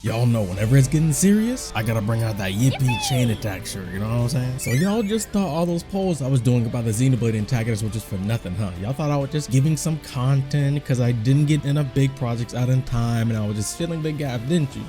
Y'all know whenever it's getting serious, I gotta bring out that Yippee chain attack shirt, you know what I'm saying? So y'all just thought all those polls I was doing about the Xenoblade Antagonist were just for nothing, huh? Y'all thought I was just giving some content because I didn't get enough big projects out in time and I was just filling the gap, didn't you?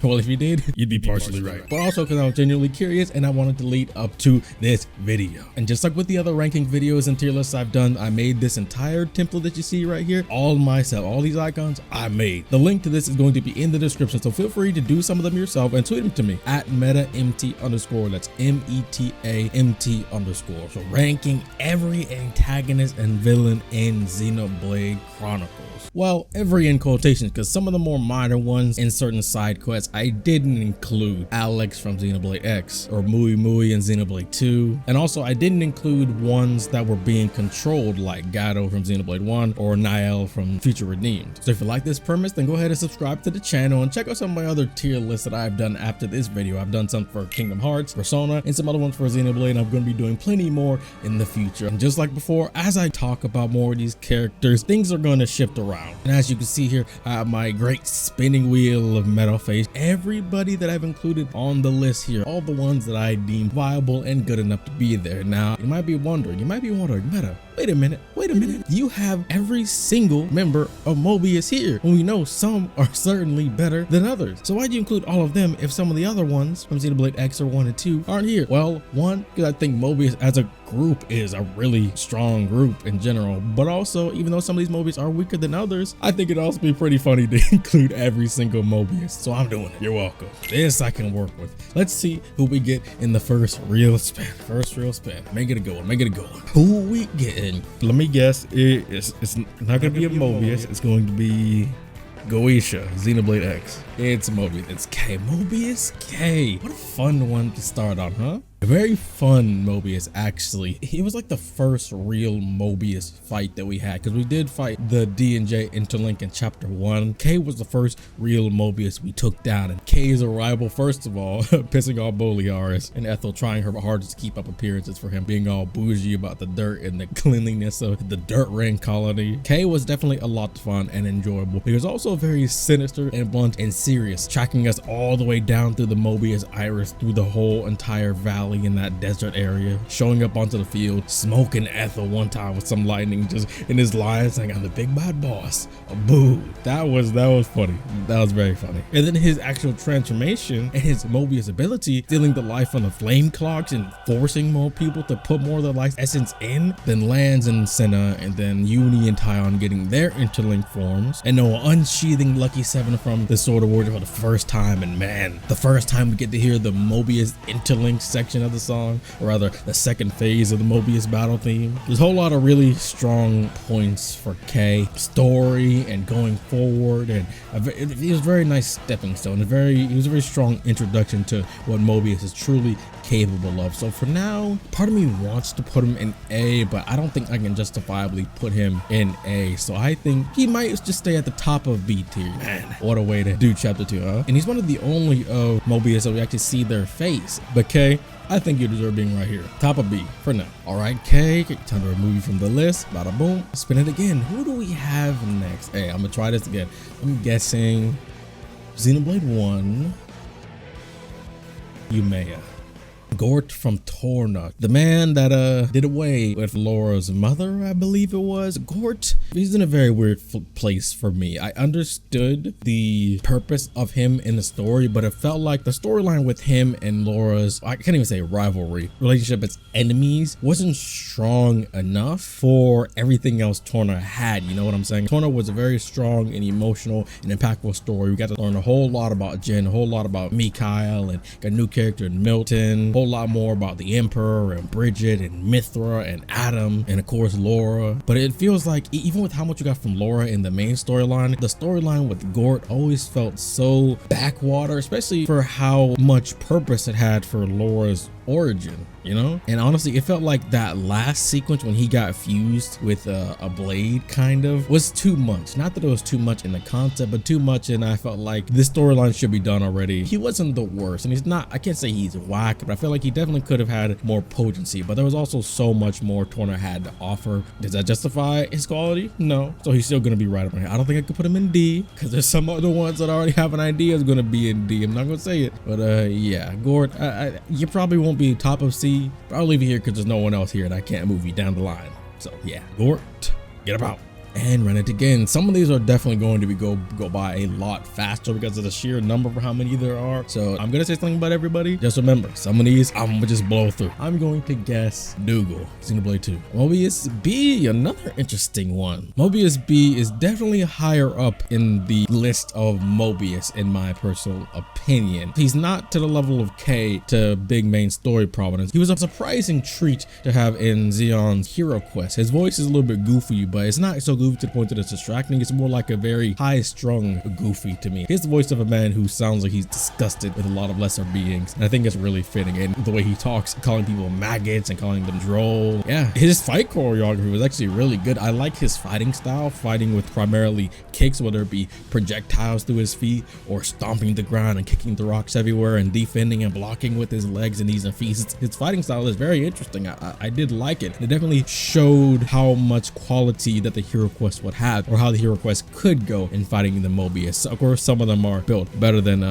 Well, if you did, you'd be partially right. But also because I was genuinely curious and I wanted to lead up to this video. And just like with the other ranking videos and tier lists I've done, I made this entire template that you see right here all myself. All these icons I made. The link to this is going to be in the description, so feel free to do some of them yourself and tweet them to me at metamt_. That's METAMT_. So ranking every antagonist and villain in Xenoblade Chronicles. Well, every in quotations, because some of the more minor ones in certain side quests I didn't include. Alex from Xenoblade X, or Mui in Xenoblade 2, and also I didn't include ones that were being controlled like Gato from Xenoblade 1 or Niall from Future Redeemed. So if you like this premise, then go ahead and subscribe to the channel and check out some of my other tier lists that I've done after this video. I've done some for Kingdom Hearts, Persona, and some other ones for Xenoblade, and I'm going to be doing plenty more in the future. And just like before, as I talk about more of these characters, things are going to shift around. And as you can see here, I have my great spinning wheel of metal face. Everybody that I've included on the list here, all the ones that I deem viable and good enough to be there. Now, you might be wondering, Meta, wait a minute. You have every single member of Moebius here, when we know some are certainly better than others. So why'd you include all of them if some of the other ones from Xenoblade X or 1 and 2 aren't here? Well, one, because I think Moebius as a group is a really strong group in general, but also, even though some of these Moebius are weaker than others, I think it'd also be pretty funny to include every single Moebius. So I'm doing it. You're welcome. This I can work with. Let's see who we get in the first real spin. Make it a good one. Who we getting? Let me guess. It's not gonna be a Moebius. It's going to be Goetia, Xenoblade X. It's Moebius. It's K. Moebius K. What a fun one to start on, huh? A very fun Moebius, actually. He was like the first real Moebius fight that we had, because we did fight the D&J interlink in chapter 1. K was the first real Moebius we took down, and K's arrival, first of all, pissing off Boliaris, and Ethel trying her hardest to keep up appearances for him, being all bougie about the dirt and the cleanliness of the dirt ring colony. K was definitely a lot of fun and enjoyable. He was also very sinister and blunt and serious, tracking us all the way down through the Moebius iris, through the whole entire valley in that desert area, showing up onto the field, smoking Ethel one time with some lightning just in his line, saying, "I'm the big bad boss." Boo. That was funny. That was very funny. And then his actual transformation and his Moebius ability, stealing the life from the flame clogs and forcing more people to put more of their life essence in, then lands in Senna, and then Uni and Tyon getting their interlink forms, and Noah unsheathing Lucky 7 from the Sword of Warrior for the first time. And man, the first time we get to hear the Moebius interlink section of the song, or rather the second phase of the Moebius battle theme. There's a whole lot of really strong points for K, story and going forward, and it was a very nice stepping stone. It was a very strong introduction to what Moebius is truly capable of. So for now, part of me wants to put him in A, but I don't think I can justifiably put him in A. So I think he might just stay at the top of B tier. Man, what a way to do chapter 2, huh? And he's one of the only of Moebius that we actually see their face. But K, I think you deserve being right here. Top of B for now. All right, K, time to remove you from the list. Bada boom. Spin it again. Who do we have next? Hey, I'm gonna try this again. I'm guessing Xenoblade 1, Umea. Gort from Torna, the man that did away with Laura's mother, I believe it was. Gort, he's in a very weird place for me. I understood the purpose of him in the story, but it felt like the storyline with him and Laura's, I can't even say rivalry, relationship as enemies, wasn't strong enough for everything else Torna had. You know what I'm saying? Torna was a very strong and emotional and impactful story. We got to learn a whole lot about Jin, a whole lot about Mikhail, and got a new character in Milton, a whole lot more about the Emperor and Bridget and Mithra and Adam, and of course Laura. But it feels like even with how much you got from Laura in the main storyline, the storyline with Gort always felt so backwater, especially for how much purpose it had for Laura's origin, you know? And honestly, it felt like that last sequence when he got fused with a blade kind of was too much. Not that it was too much in the concept, but too much, and I felt like this storyline should be done already. He wasn't the worst, and he's not, I can't say he's whack, but I feel like he definitely could have had more potency, but there was also so much more Torna had to offer. Does that justify his quality? No. So he's still gonna be right up my head. I don't think I could put him in D, because there's some other ones that I already have an idea is gonna be in D. I'm not gonna say it, but yeah, Gord, you probably won't be top of C, but I'll leave you here because there's no one else here and I can't move you down the line. So yeah, Gord, get about. And run it again. Some of these are definitely going to be go by a lot faster because of the sheer number of how many there are. So I'm gonna say something about everybody. Just remember, some of these I'm gonna just blow through. I'm going to guess Dougal, Xenoblade 2. Moebius B, another interesting one. Moebius B is definitely higher up in the list of Moebius in my personal opinion. He's not to the level of K to big main story prominence. He was a surprising treat to have in Xeon's Hero Quest. His voice is a little bit goofy, but it's not so goofy to the point that it's distracting. It's more like a very high-strung goofy to me. He's the voice of a man who sounds like he's disgusted with a lot of lesser beings, and I think it's really fitting. And the way he talks, calling people maggots and calling them droll. Yeah, his fight choreography was actually really good. I like his fighting style, fighting with primarily kicks, whether it be projectiles through his feet or stomping the ground and kicking the rocks everywhere and defending and blocking with his legs and knees and feet. His fighting style is very interesting. I did like it. It definitely showed how much quality that the Hero Quest would have, or how the Hero Quest could go in fighting the Moebius. Of course, some of them are built better than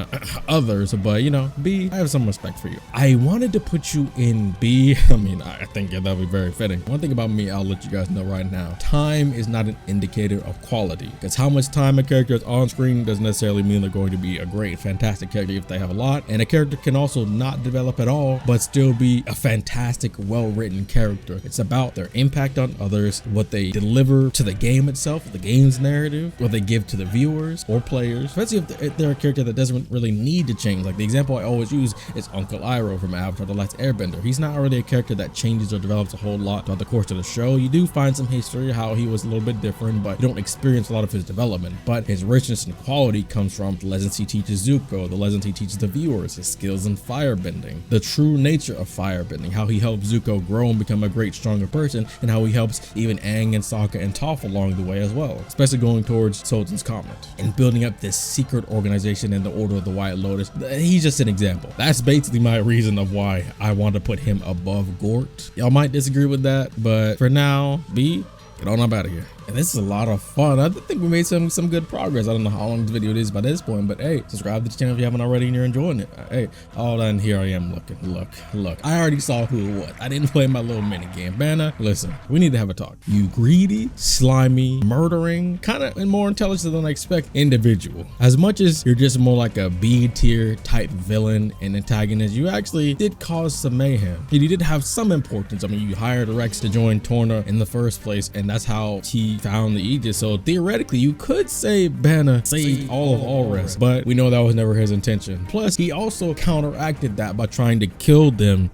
others, but you know, B, I have some respect for you. I wanted to put you in B. I mean, I think that'd be very fitting. One thing about me, I'll let you guys know right now. Time is not an indicator of quality, because how much time a character is on screen doesn't necessarily mean they're going to be a great, fantastic character if they have a lot. And a character can also not develop at all, but still be a fantastic, well-written character. It's about their impact on others, what they deliver to the game itself, the game's narrative, what they give to the viewers or players, especially if they're a character that doesn't really need to change. Like the example I always use is Uncle Iroh from Avatar: The Last Airbender. He's not really a character that changes or develops a whole lot throughout the course of the show. You do find some history, how he was a little bit different, but you don't experience a lot of his development. But his richness and quality comes from the lessons he teaches Zuko, the lessons he teaches the viewers, his skills in firebending, the true nature of firebending, how he helps Zuko grow and become a great, stronger person, and how he helps even Aang and Sokka and Toph along the way as well, especially going towards Sultan's Comet and building up this secret organization in the Order of the White Lotus. He's just an example. That's basically my reason of why I want to put him above Gort. Y'all might disagree with that, but for now, B, get on up out of here. And this is a lot of fun. I think we made some good progress. I don't know how long this video is by this point, but hey, subscribe to the channel if you haven't already and you're enjoying it. Hey, all done. Here I am looking. Look. I already saw who it was. I didn't play my little mini game. Banner, listen, we need to have a talk. You greedy, slimy, murdering, kind of more intelligent than I expect individual. As much as you're just more like a B tier type villain and antagonist, you actually did cause some mayhem. You did have some importance. I mean, you hired Rex to join Torna in the first place, and that's how he found the Aegis. So theoretically, you could say Banner saved all of Allrest, but we know that was never his intention. Plus, he also counteracted that by trying to kill them.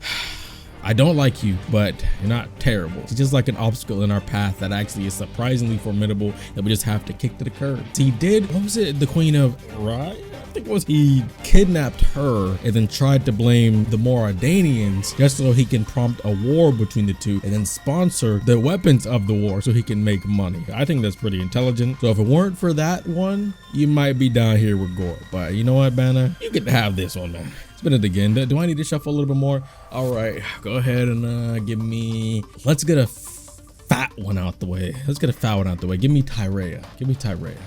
I don't like you, but you're not terrible. It's just like an obstacle in our path that actually is surprisingly formidable that we just have to kick to the curb. So he did, what was it? The Queen of Rye? I think it was. He kidnapped her and then tried to blame the Moradanians just so he can prompt a war between the two and then sponsor the weapons of the war so he can make money. I think that's pretty intelligent. So if it weren't for that one, you might be down here with Gore. But you know what, Banner? You get to have this one, man. Spin it again. Do I need to shuffle a little bit more? All right, go ahead and give me, let's get a fat one out the way. Give me Tyrea.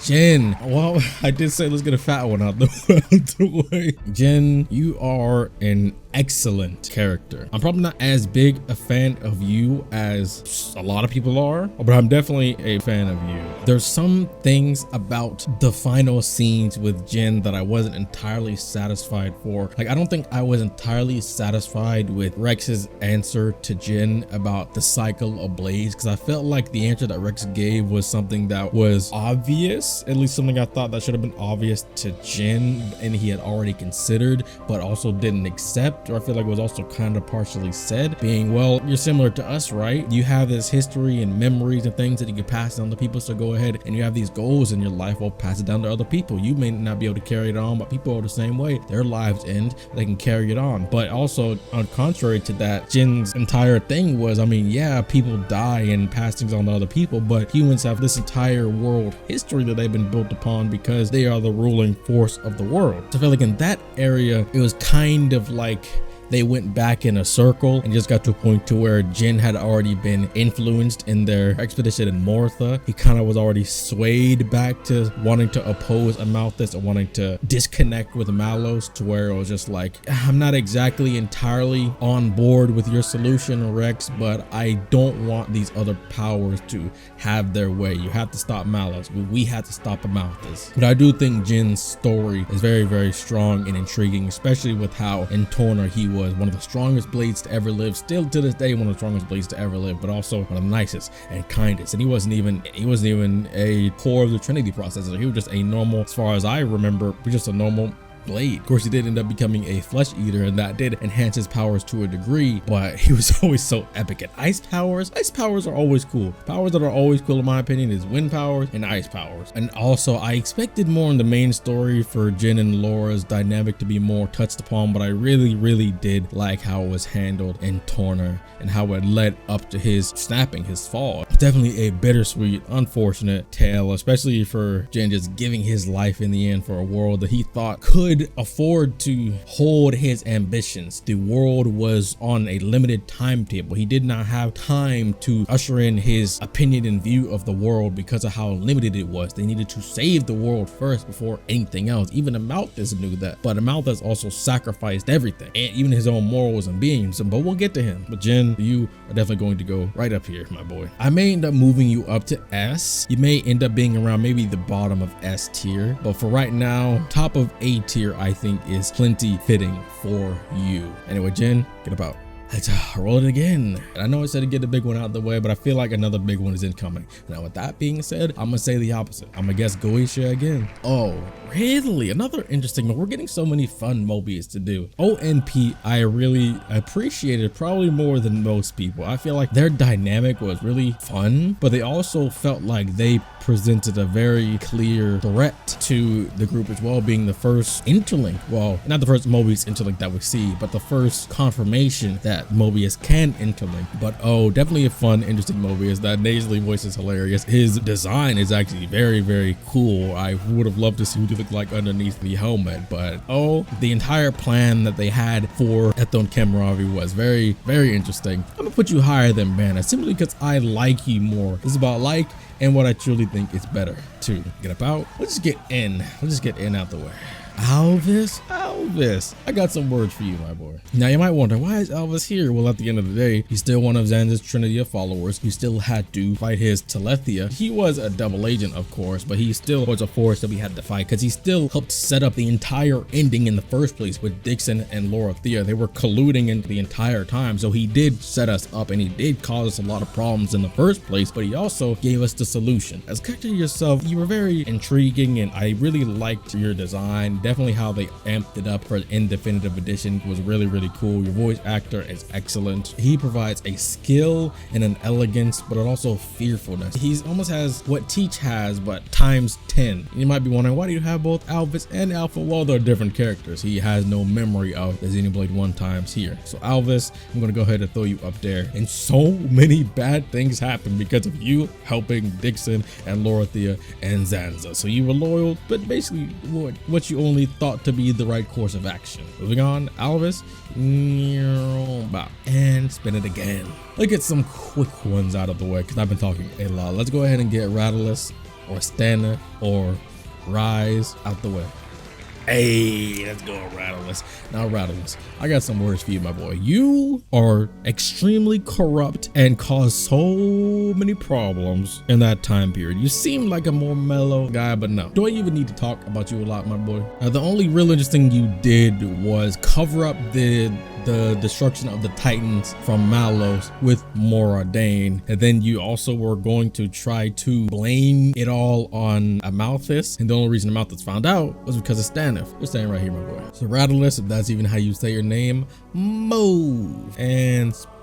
Jin, well, I did say let's get a fat one out the way. Jin, you are an excellent character. I'm probably not as big a fan of you as a lot of people are, but I'm definitely a fan of you. There's some things about the final scenes with Jin that I wasn't entirely satisfied for. Like, I don't think I was entirely satisfied with Rex's answer to Jin about the cycle of blades, because I felt like the answer that Rex gave was something that was obvious, at least something I thought that should have been obvious to Jin and he had already considered but also didn't accept. chapter, I feel like it was also kind of partially said, being, well, you're similar to us, right? You have this history and memories and things that you can pass down to people, so go ahead and you have these goals in your life, well, pass it down to other people. You may not be able to carry it on, but people are the same way. Their lives end, they can carry it on. But also, on contrary to that, Jin's entire thing was, I mean, yeah, people die and pass things on to other people, but humans have this entire world history that they've been built upon because they are the ruling force of the world. So I feel like in that area, it was kind of like they went back in a circle and just got to a point to where Jin had already been influenced in their expedition in Mortha. He kind of was already swayed back to wanting to oppose Amalthus and wanting to disconnect with Malos, to where it was just like, I'm not exactly entirely on board with your solution, Rex, but I don't want these other powers to have their way. You have to stop Malos. We had to stop Amalthus. But I do think Jin's story is very, very strong and intriguing, especially with how in Torna he was one of the strongest blades to ever live, still to this day one of the strongest blades to ever live, but also one of the nicest and kindest. And he wasn't even a core of the Trinity processor. He was just a normal, as far as I remember, just a normal blade. Of course, he did end up becoming a flesh eater, and that did enhance his powers to a degree, but he was always so epic. And ice powers are always cool. Powers that are always cool in my opinion is wind powers and ice powers. And also, I expected more in the main story for Jin and Laura's dynamic to be more touched upon, but I really did like how it was handled in Torna and how it led up to his snapping, his fall. Definitely a bittersweet, unfortunate tale, especially for Jin just giving his life in the end for a world that he thought could afford to hold his ambitions. The world was on a limited timetable. He did not have time to usher in his opinion and view of the world because of how limited it was. They needed to save the world first before anything else. Even Amalthus knew that, but Amalthus also sacrificed everything, and even his own morals and beings. But we'll get to him. But Jin, you are definitely going to go right up here, my boy. I may end up moving you up to S. You may end up being around maybe the bottom of S tier, but for right now, top of A tier I think is plenty fitting for you. Anyway, Jin, get about. Let's roll it again. And I know I said to get the big one out of the way, but I feel like another big one is incoming. Now, with that being said, I'm gonna say the opposite. I'm gonna guess Goetia again. Oh, really? Another interesting one. We're getting so many fun Moebius to do. ONP, I really appreciated probably more than most people. I feel like their dynamic was really fun, but they also felt like they presented a very clear threat to the group as well, being the first interlink. Well, not the first Moebius interlink that we see, but the first confirmation that Moebius can interlink. But oh, definitely a fun, interesting Moebius. That nasally voice is hilarious. His design is actually very cool. I would have loved to see what he looked like underneath the helmet, but oh, the entire plan that they had for Ethon Kemravi was very interesting. I'm gonna put you higher than Banner simply because I like you more. It's about like and what I truly think is better to get about. Let's just get in. Let's just get in out the way. Alvis, I got some words for you, my boy. Now you might wonder, why is Alvis here? Well, at the end of the day, he's still one of Xan's Trinity of followers. He still had to fight his Telethia. He was a double agent, of course, but he still was a force that we had to fight because he still helped set up the entire ending in the first place with Dixon and Lorothea. They were colluding in the entire time, so he did set us up and he did cause us a lot of problems in the first place, but he also gave us the solution. As character yourself, you were very intriguing and I really liked your design. Definitely how they amped it up for in definitive edition was really cool. Your voice actor is excellent. He provides a skill and an elegance, but also fearfulness. He almost has what Teach has, but times 10. You might be wondering, why do you have both Alvis and Alpha? Well, they're different characters. He has no memory of the Xenoblade 1 times here. So Alvis, I'm gonna go ahead and throw you up there. And so many bad things happen because of you helping Dixon and Lorothea and Zanza. So you were loyal, but basically what you only thought to be the right course of action. Moving on, Alvis, and spin it again. Let's get some quick ones out of the way because I've been talking a lot. Let's go ahead and get Rattleless or Stana or Rise out the way. Hey, let's go Rattleless. Now Rattleless, I got some words for you, my boy. You are extremely corrupt and caused so many problems in that time period. You seem like a more mellow guy, but no. Do I even need to talk about you a lot, my boy? The only real interesting you did was cover up the the destruction of the Titans from Malos with Moradane, and then you also were going to try to blame it all on Amalthus, and the only reason Amalthus found out was because of Stanif. You're staying right here, my boy. So Rattleless, if that's even how you say your name, move.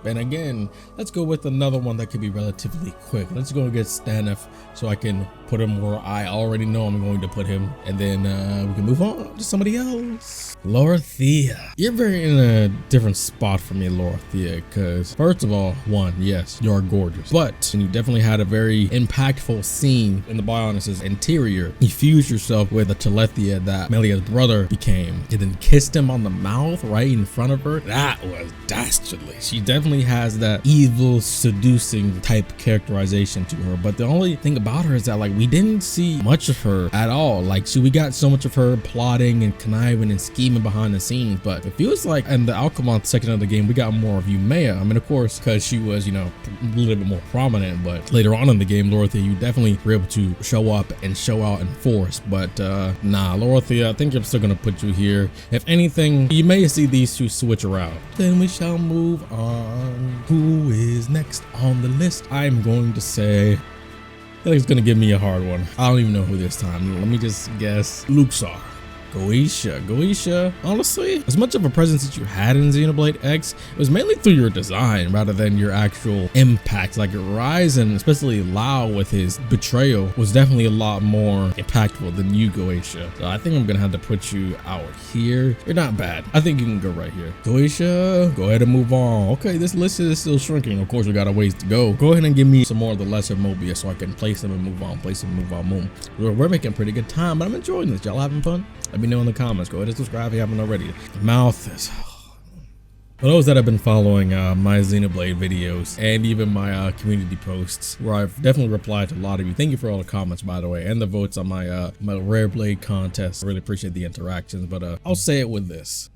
And again, let's go with another one that could be relatively quick. Let's go get Stanif so I can put him where I already know I'm going to put him, and then we can move on to somebody else. Lorthea. You're very in a different spot for me, Lorthea, because first of all, one, yes, you are gorgeous, but you definitely had a very impactful scene in the Bionic's interior. You fused yourself with a Telethia that Melia's brother became, and then kissed him on the mouth right in front of her. That was dastardly. She definitely has that evil, seducing type characterization to her, but the only thing about her is that, like, we didn't see much of her at all. Like, we got so much of her plotting and conniving and scheming behind the scenes, but it feels like in the Alchemont section of the game we got more of Umea. I mean, of course, because she was, you know, a little bit more prominent, but later on in the game, Lorthea, you definitely were able to show up and show out in force. But nah, Lorthea, I think I'm still gonna put you here. If anything, you may see these two switch around. Then we shall move on. Who is next on the list? I'm going to say, I think it's gonna give me a hard one. I don't even know who this time. Let me just guess. Luxor. Goetia, honestly, as much of a presence that you had in Xenoblade X, it was mainly through your design rather than your actual impact. Like Ryzen, especially Lao with his betrayal, was definitely a lot more impactful than you, Goetia. So I think I'm gonna have to put you out here. You're not bad. I think you can go right here. Goetia, go ahead and move on. Okay, this list is still shrinking. Of course, we got a ways to go. Go ahead and give me some more of the lesser Moebius so I can place them and move on, boom. We're making pretty good time, but I'm enjoying this. Y'all having fun? Let me know in the comments. Go ahead and subscribe if you haven't already. Malthus. For those that have been following my Xenoblade videos and even my community posts, where I've definitely replied to a lot of you. Thank you for all the comments, by the way, and the votes on my my Rare Blade contest. I really appreciate the interactions, but I'll say it with this.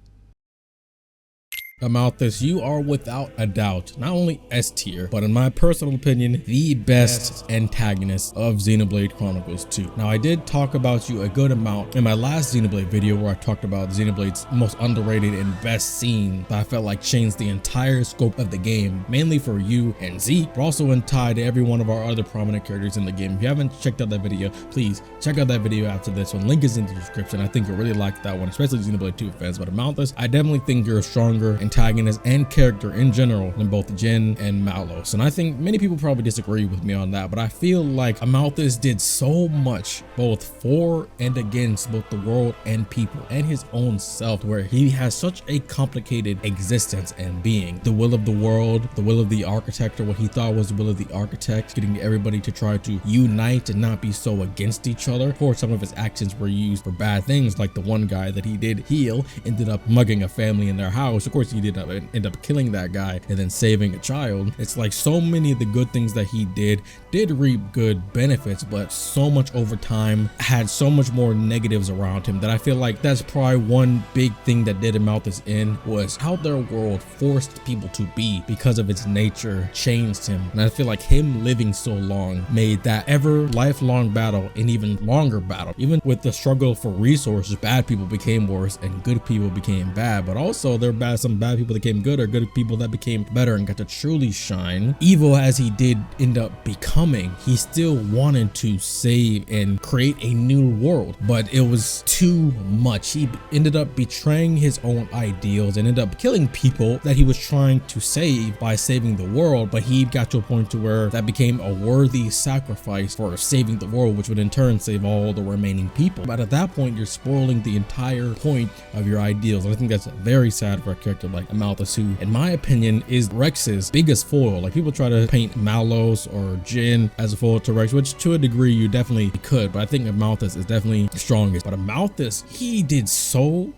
Amalthus, you are without a doubt not only S tier, but in my personal opinion, the best antagonist of Xenoblade Chronicles 2. Now, I did talk about you a good amount in my last Xenoblade video where I talked about Xenoblade's most underrated and best scene that I felt like changed the entire scope of the game, mainly for you and Zeke, but also in tie to every one of our other prominent characters in the game. If you haven't checked out that video, please check out that video after this one. Link is in the description. I think you'll really like that one, especially Xenoblade 2 fans. But Amalthus, I definitely think you're a stronger antagonist and character in general than both Jin and Malos, and I think many people probably disagree with me on that, but I feel like Amalthus did so much both for and against both the world and people and his own self, where he has such a complicated existence and being. The will of the world, the will of the architect, or what he thought was the will of the architect, getting everybody to try to unite and not be so against each other. Of course, some of his actions were used for bad things, like the one guy that he did heal ended up mugging a family in their house. Of course, he did end up killing that guy and then saving a child. It's like so many of the good things that he did reap good benefits, but so much over time had so much more negatives around him that I feel like that's probably one big thing that did Amalthus in, was how their world forced people to be because of its nature changed him. And I feel like him living so long made that ever lifelong battle an even longer battle. Even with the struggle for resources, bad people became worse and good people became bad, but also there were some bad people that became good, or good people that became better and got to truly shine. Evil as he did end up becoming, he still wanted to save and create a new world, but it was too much. He ended up betraying his own ideals and ended up killing people that he was trying to save by saving the world, but he got to a point to where that became a worthy sacrifice for saving the world, which would in turn save all the remaining people. But at that point, you're spoiling the entire point of your ideals, and I think that's very sad for a character like Amalthus, who in my opinion is Rex's biggest foil. Like, people try to paint Malos or Jin as a foil to Rex, which to a degree you definitely could, but I think Amalthus is definitely the strongest. But Amalthus, he did so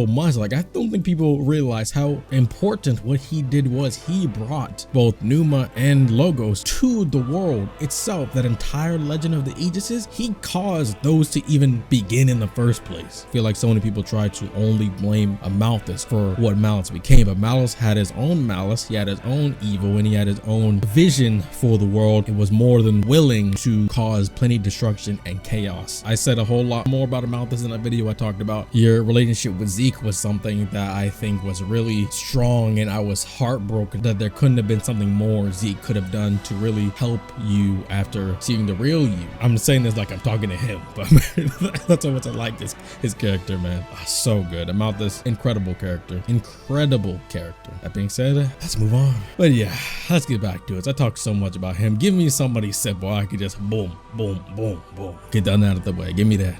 much. Like, I don't think people realize how important what he did was. He brought both Numa and Logos to the world itself. That entire legend of the Aegises, he caused those to even begin in the first place. I feel like so many people try to only blame Amalthus for what Malos became, but Malos had his own malice, he had his own evil, and he had his own vision for the world. It was more than willing to cause plenty of destruction and chaos. I said a whole lot more about Amalthus in that video. I talked about your relationship with Zeke was something that I think was really strong, and I was heartbroken that there couldn't have been something more Zeke could have done to really help you after seeing the real you. I'm saying this like I'm talking to him, but that's how much I like his character, man. Oh, so good. About this incredible character. That being said, let's move on. But yeah, let's get back to it. I talked so much about him. Give me somebody simple I could just boom, boom, boom, boom. Get done out of the way. Give me that.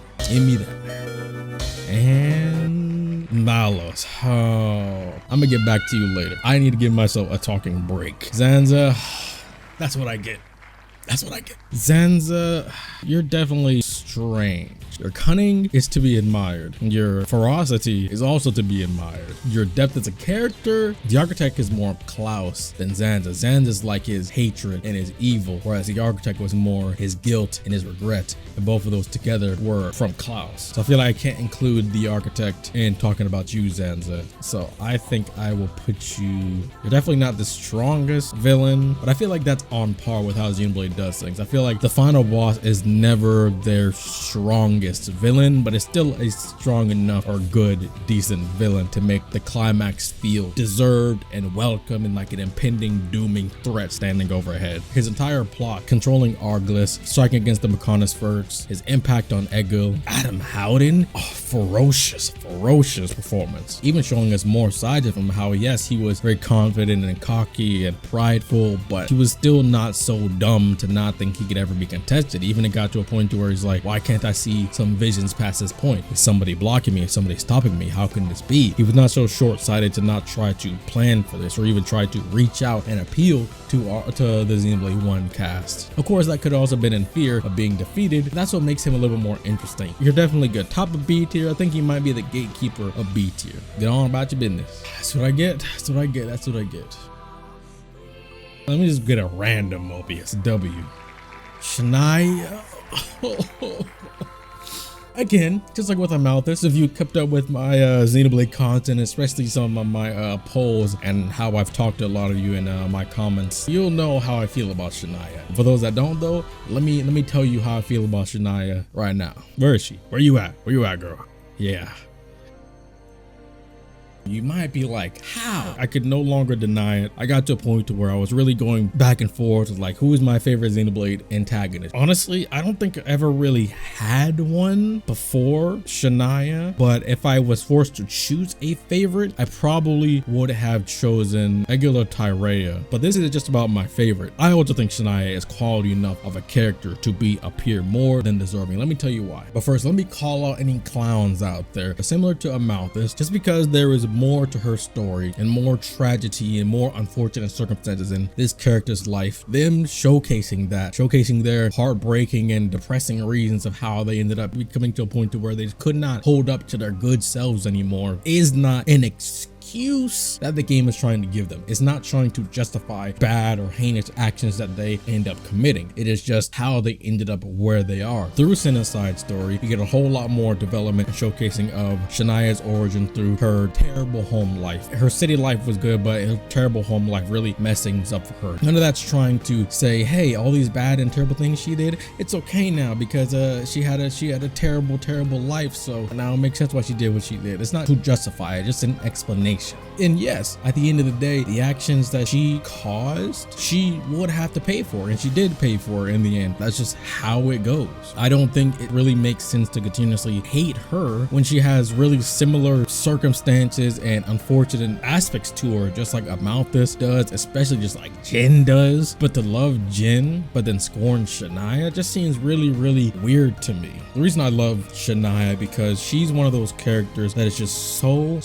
And Malos. Oh, I'm gonna get back to you later. I need to give myself a talking break. Zanza, that's what I get. Zanza, you're definitely strange. Your cunning is to be admired. Your ferocity is also to be admired. Your depth as a character, the architect is more Klaus than Zanza. Zanza's like his hatred and his evil, whereas the architect was more his guilt and his regret. And both of those together were from Klaus. So I feel like I can't include the architect in talking about you, Zanza. So I think I will put you're definitely not the strongest villain, but I feel like that's on par with how Xenoblade does things. I feel like the final boss is never their strongest villain, but it's still a strong enough or good, decent villain to make the climax feel deserved and welcome and like an impending dooming threat standing overhead. His entire plot, controlling Aegis, striking against the Mechanis first, his impact on Egil, Adam Howden, ferocious performance. Even showing us more sides of him, how yes, he was very confident and cocky and prideful, but he was still not so dumb to not think he could ever be contested. Even it got to a point to where he's like, why can't I see some visions past this point? Is somebody blocking me? Is somebody stopping me? How can this be? He was not so short-sighted to not try to plan for this or even try to reach out and appeal to the Xenoblade 1 cast. Of course, that could also have been in fear of being defeated. That's what makes him a little bit more interesting. You're definitely good. Top of B tier. I think he might be the gatekeeper of B tier. Get on about your business. That's what I get. Let me just get a random Moebius W. Shania. Again, just like with Amalthus, if you kept up with my Xenoblade content, especially some of my polls and how I've talked to a lot of you in my comments, you'll know how I feel about Shania. For those that don't though, let me tell you how I feel about Shania right now. Where is she? Where you at, girl? Yeah. You might be like, how? I could no longer deny it. I got to a point to where I was really going back and forth with like, who is my favorite Xenoblade antagonist? Honestly, I don't think I ever really had one before Shania, but if I was forced to choose a favorite, I probably would have chosen Egil or Tyrea. But this is just about my favorite. I also think Shania is quality enough of a character to appear more than deserving. Let me tell you why. But first, let me call out any clowns out there similar to Amalthus, just because there is more to her story and more tragedy and more unfortunate circumstances in this character's life. Them showcasing their heartbreaking and depressing reasons of how they ended up coming to a point to where they could not hold up to their good selves anymore is not an excuse that the game is trying to give them. It's not trying to justify bad or heinous actions that they end up committing. It is just how they ended up where they are. Through Senna's side story, you get a whole lot more development and showcasing of Shania's origin through her terrible home life. Her city life was good, but her terrible home life really messed things up for her. None of that's trying to say, hey, all these bad and terrible things she did, it's okay now because she had a terrible life, so now it makes sense why she did what she did. It's not to justify it, just an explanation. And yes, at the end of the day, the actions that she caused, she would have to pay for, and she did pay for in the end. That's just how it goes. I don't think it really makes sense to continuously hate her when she has really similar circumstances and unfortunate aspects to her, just like Amalthus does, especially just like Jin does. But to love Jin, but then scorn Shania just seems really weird to me. The reason I love Shania because she's one of those characters that is just so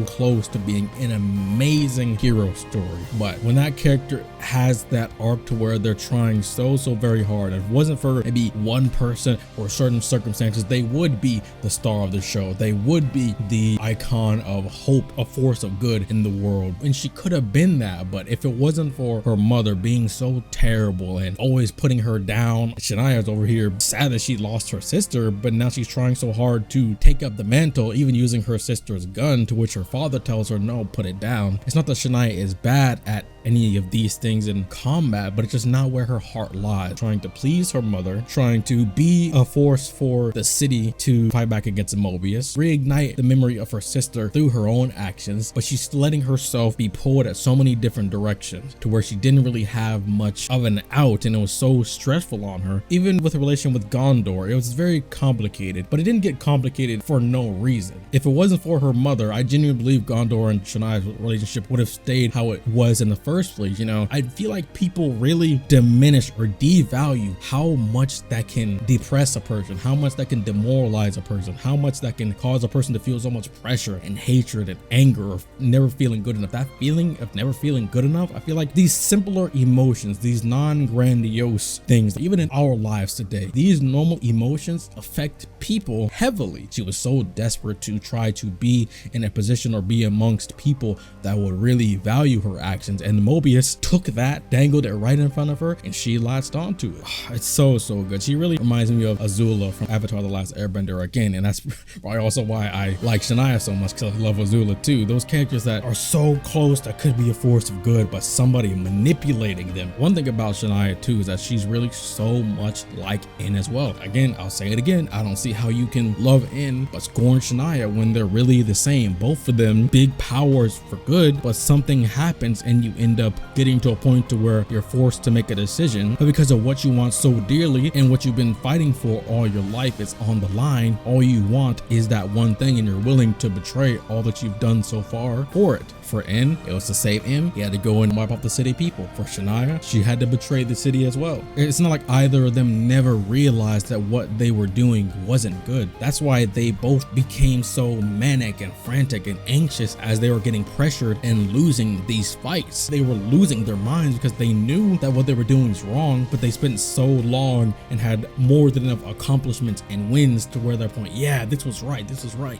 close to being an amazing hero story. But when that character has that arc to where they're trying so very hard, if it wasn't for maybe one person or certain circumstances, they would be the star of the show. They would be the icon of hope, a force of good in the world. And she could have been that, but if it wasn't for her mother being so terrible and always putting her down, Shania's over here sad that she lost her sister, but now she's trying so hard to take up the mantle, even using her sister's gun, to which her father tells her, no, put it down. It's not that Shania is bad at any of these things in combat, but it's just not where her heart lies. Trying to please her mother, trying to be a force for the city to fight back against Moebius, reignite the memory of her sister through her own actions, but she's letting herself be pulled at so many different directions to where she didn't really have much of an out, and it was so stressful on her. Even with the relation with Gondor, it was very complicated, but it didn't get complicated for no reason. If it wasn't for her mother, I genuinely believe Gondor and Shania's relationship would have stayed how it was in the first place. You know, I feel like people really diminish or devalue how much that can depress a person, how much that can demoralize a person, how much that can cause a person to feel so much pressure and hatred and anger of never feeling good enough. That feeling of never feeling good enough, I feel like these simpler emotions, these non-grandiose things, even in our lives today, these normal emotions affect people heavily. She was so desperate to try to be in a position or be amongst people that would really value her actions, and Moebius took that, dangled it right in front of her, and she latched onto it. It's so good. She really reminds me of Azula from Avatar: The Last Airbender again, and that's probably also why I like Shania so much, because I love Azula too. Those characters that are so close that could be a force of good, but somebody manipulating them. One thing about Shania too is that she's really so much like In as well. Again, I'll say it again, I don't see how you can love In but scorn Shania when they're really the same. Both of them big powers for good, but something happens and you end up getting to a point to where you're forced to make a decision, but because of what you want so dearly and what you've been fighting for all your life is on the line. All you want is that one thing, and you're willing to betray all that you've done so far for it. For In, it was to save him. He had to go and wipe off the city people. For Shania, she had to betray the city as well. It's not like either of them never realized that what they were doing wasn't good. That's why they both became so manic and frantic and anxious as they were getting pressured and losing these fights. They were losing their minds because they knew that what they were doing was wrong, but they spent so long and had more than enough accomplishments and wins to where they're point, yeah, this was right,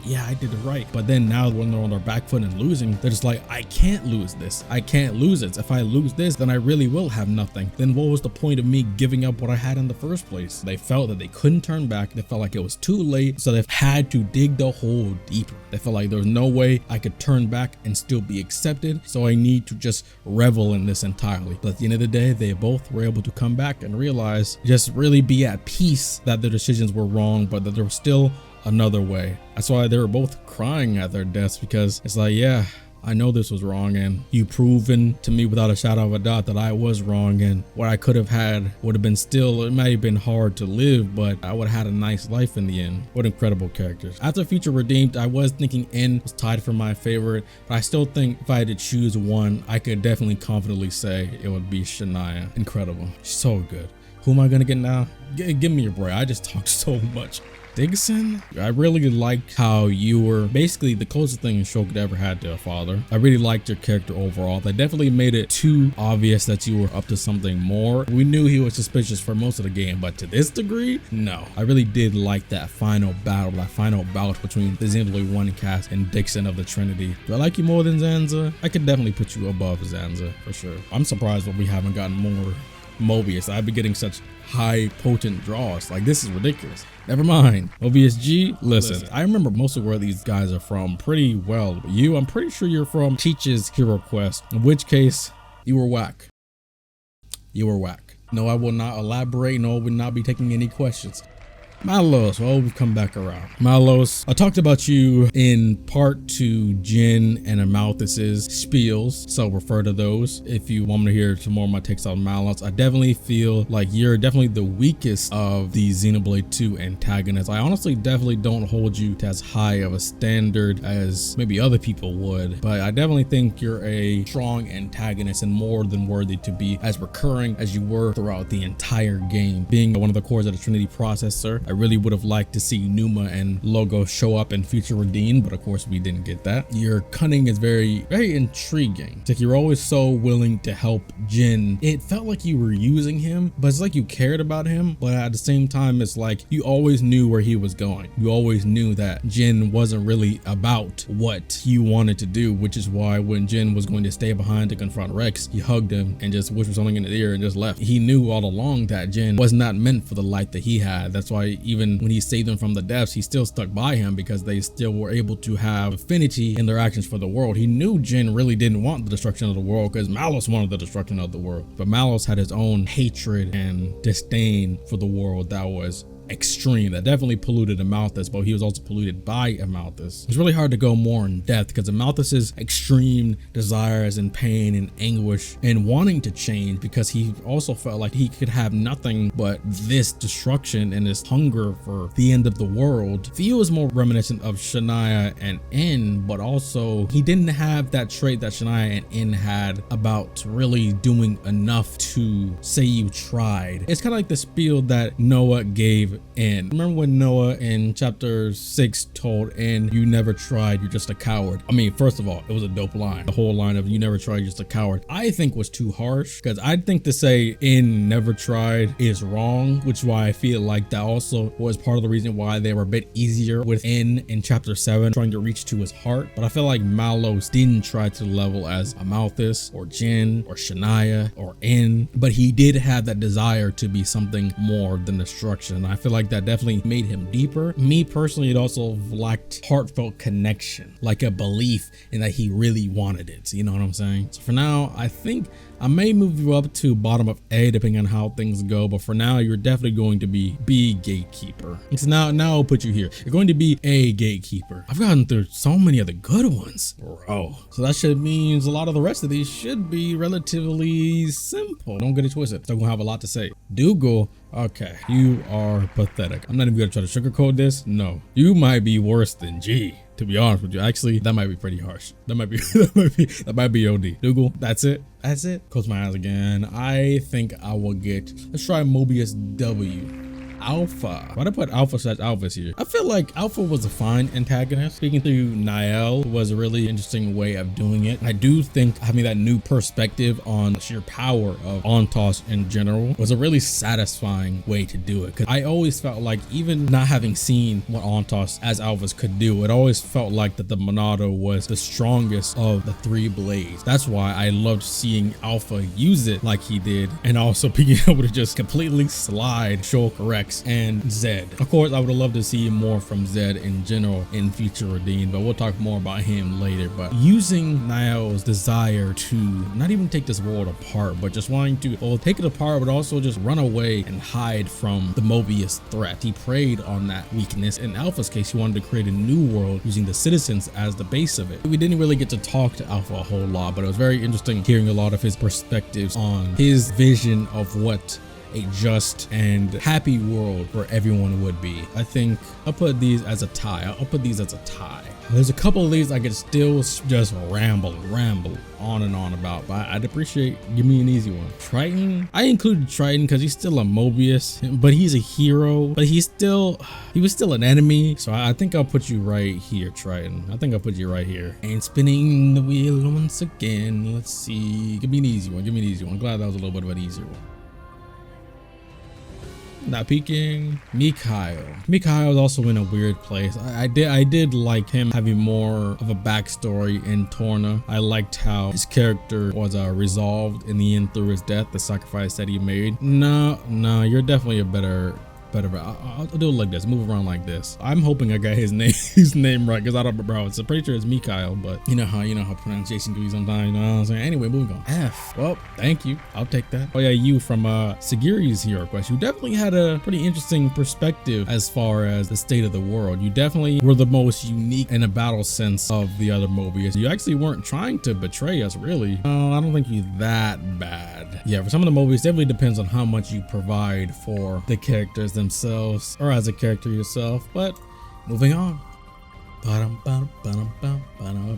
yeah, I did it right. But then now when they're on their back foot and losing, they're just like, I can't lose this. I can't lose it. If I lose this, then I really will have nothing. Then what was the point of me giving up what I had in the first place? They felt that they couldn't turn back. They felt like it was too late, so they had to dig the hole deeper. They felt like there was no way I could turn back and still be accepted, so I need to just revel in this entirely. But at the end of the day, they both were able to come back and realize, just really be at peace that their decisions were wrong, but that there was still another way. That's why they were both crying at their deaths, because it's like, yeah, I know this was wrong, and you've proven to me without a shadow of a doubt that I was wrong, and what I could have had would have been still, it might have been hard to live, but I would have had a nice life in the end. What incredible characters. After Future Redeemed, I was thinking In was tied for my favorite, but I still think if I had to choose one, I could definitely confidently say it would be Shania. Incredible. So good. Who am I gonna get now? Give me a break. I just talked so much. Digson, I really liked how you were basically the closest thing Shulk ever had to a father. I really liked your character overall. They definitely made it too obvious that you were up to something more. We knew he was suspicious for most of the game, but to this degree, no. I really did like that final battle, that final bout between the Xenoblade 1 cast and Digson of the Trinity. Do I like you more than Zanza? I could definitely put you above Zanza for sure. I'm surprised that we haven't gotten more Moebius. I've been getting such high potent draws. Like, this is ridiculous. Never mind. Moebius G, listen, I remember most of where these guys are from pretty well. But I'm pretty sure you're from Cheech's Hero Quest, in which case you were whack. You were whack. No, I will not elaborate. No, I will not be taking any questions. Malos, well, we've come back around. Malos, I talked about you in part 2 Jin and Amalthus's spiels, so refer to those if you want me to hear some more of my takes on Malos. I definitely feel like you're definitely the weakest of the Xenoblade 2 antagonists. I honestly definitely don't hold you to as high of a standard as maybe other people would, but I definitely think you're a strong antagonist and more than worthy to be as recurring as you were throughout the entire game. Being one of the cores of the Trinity processor, I really would have liked to see Numa and Logo show up in Future Redeemed, but of course we didn't get that. Your cunning is very intriguing. It's like you're always so willing to help Jin. It felt like you were using him, but it's like you cared about him, but at the same time it's like you always knew where he was going. You always knew that Jin wasn't really about what you wanted to do, which is why when Jin was going to stay behind to confront Rex, he hugged him and just whispered something in his ear and just left. He knew all along that Jin was not meant for the life that he had. That's why even when he saved them from the depths, he still stuck by him because they still were able to have affinity in their actions for the world. He knew Jin really didn't want the destruction of the world because Malos wanted the destruction of the world, but Malos had his own hatred and disdain for the world that was extreme, that definitely polluted Amalthus, but he was also polluted by Amalthus. It's really hard to go more in depth because Amalthus's extreme desires and pain and anguish and wanting to change, because he also felt like he could have nothing but this destruction and this hunger for the end of the world, feels more reminiscent of Shania and En, but also he didn't have that trait that Shania and En had about really doing enough to say you tried. It's kind of like the spiel that Noah gave En. Remember when Noah in chapter 6 told En, you never tried, you're just a coward? I mean, first of all, it was a dope line. The whole line of you never tried, you're just a coward, I think was too harsh, because I think to say En never tried is wrong, which is why I feel like that also was part of the reason why they were a bit easier with En in chapter 7, trying to reach to his heart. But I feel like Malos didn't try to level as Amalthus or Jin or Shania or En, but he did have that desire to be something more than destruction. I feel like that definitely made him deeper. Me personally, it also lacked heartfelt connection, like a belief in that he really wanted it. You know what I'm saying? So for now, I think I may move you up to bottom of A depending on how things go, but for now you're definitely going to be B gatekeeper. So now I'll put you here. You're going to be A gatekeeper. I've gotten through so many of the good ones, bro. So that should means a lot of the rest of these should be relatively simple. Don't get it twisted. Still gonna have a lot to say. Dougal, okay, you are pathetic. I'm not even gonna try to sugarcoat this. No, you might be worse than G. To be honest with you, actually, that might be pretty harsh. That might be OD. Dougal, that's it. Close my eyes again. I think I will get, let's try Moebius W. Alpha. Why'd I put Alpha/Alphas here? I feel like Alpha was a fine antagonist. Speaking through Niall was a really interesting way of doing it. I do think having that new perspective on the sheer power of Ontos in general was a really satisfying way to do it. Because I always felt like, even not having seen what Ontos as Alphas could do, it always felt like that the Monado was the strongest of the three blades. That's why I loved seeing Alpha use it like he did, and also being able to just completely slide Shulk, Rex, and Zed. Of course, I would have loved to see more from Zed in general in future Redeemed, but we'll talk more about him later. But using Niall's desire to not even take this world apart, but just wanting to, well, take it apart, but also just run away and hide from the Moebius threat. He preyed on that weakness. In Alpha's case, he wanted to create a new world using the citizens as the base of it. We didn't really get to talk to Alpha a whole lot, but it was very interesting hearing a lot of his perspectives on his vision of what a just and happy world where everyone would be. I think I'll put these as a tie. There's a couple of these I could still just ramble on and on about, but I'd appreciate, give me an easy one. Triton, I included Triton because he's still a Moebius, but he's a hero, but he was still an enemy. So I think I'll put you right here, Triton. I think I'll put you right here. And spinning the wheel once again. Let's see, give me an easy one. I'm glad that was a little bit of an easier one. Not peeking. Mikhail is also in a weird place. I did like him having more of a backstory in Torna. I liked how his character was resolved in the end through his death, the sacrifice that he made. No, you're definitely a better. I'll do it like this, move around like this. I'm hoping I got his name right, because I don't remember how it's. I'm pretty sure it's Mikhail, but you know how pronunciation can be sometimes, you know what I'm saying? Anyway, moving on. F. Well, thank you. I'll take that. Oh yeah, you from Sigiri's hero quest. You definitely had a pretty interesting perspective as far as the state of the world. You definitely were the most unique in a battle sense of the other Moebius. You actually weren't trying to betray us, really. No, I don't think you're that bad. Yeah, for some of the Moebius, definitely depends on how much you provide for the characters themselves or as a character yourself. But moving on.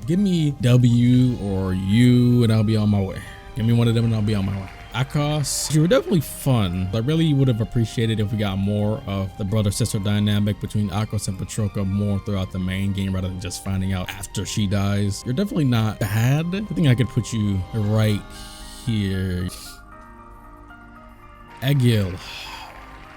Give me W or U and I'll be on my way. Give me one of them and I'll be on my way. Akos, you were definitely fun. I really would have appreciated if we got more of the brother-sister dynamic between Akos and Patroka more throughout the main game rather than just finding out after she dies. You're definitely not bad. I think I could put you right here. Egil.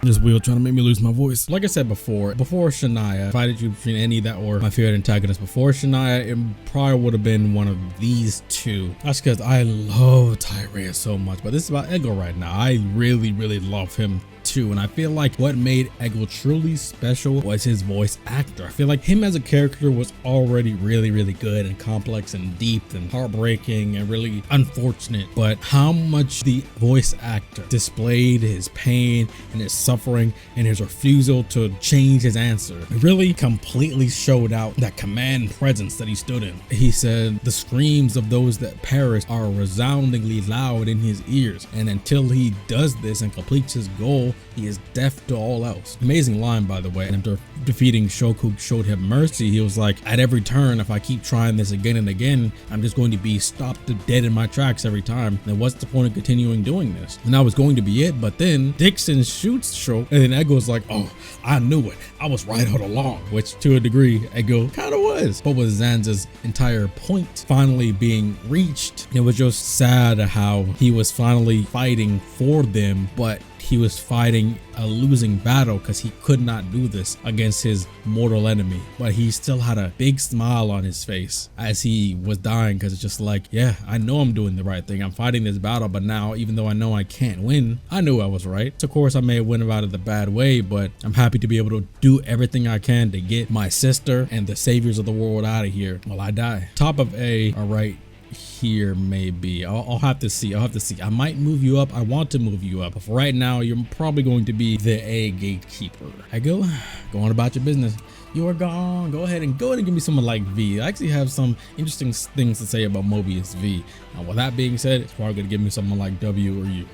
This wheel trying to make me lose my voice. Like I said before Shania, if I had to choose between any that were my favorite antagonists before Shania, it probably would have been one of these two. That's because I love Tyrea so much, but this is about Egil right now. I really love him too. And I feel like what made Egil truly special was his voice actor. I feel like him as a character was already really good and complex and deep and heartbreaking and really unfortunate, but how much the voice actor displayed his pain and his suffering and his refusal to change his answer really completely showed out that command presence that he stood in. He said the screams of those that perish are resoundingly loud in his ears, and until he does this and completes his goal, he is deaf to all else. Amazing line, by the way. And after defeating Shulk, who showed him mercy, he was like, at every turn, if I keep trying this again and again, I'm just going to be stopped dead in my tracks every time. And what's the point of continuing doing this? And that was going to be it, but then Dixon shoots Shulk, and then Egil's like, oh, I knew it. I was right all along, which to a degree, Egil kind of was. But with Zanza's entire point finally being reached, it was just sad how he was finally fighting for them, but he was fighting a losing battle because he could not do this against his mortal enemy. But he still had a big smile on his face as he was dying, because it's just like, yeah, I know I'm doing the right thing. I'm fighting this battle, but now even though I know I can't win, I knew I was right. So of course I may have went about it the bad way, but I'm happy to be able to do everything I can to get my sister and the saviors of the world out of here while I die. Top of A, all right. Here maybe I'll have to see. I might move you up. I want to move you up, but for right now you're probably going to be the A gatekeeper. Egil, go on about your business. You are gone. Go ahead and give me someone like V. I actually have some interesting things to say about Moebius V. Now with that being said, it's probably gonna give me someone like W or U.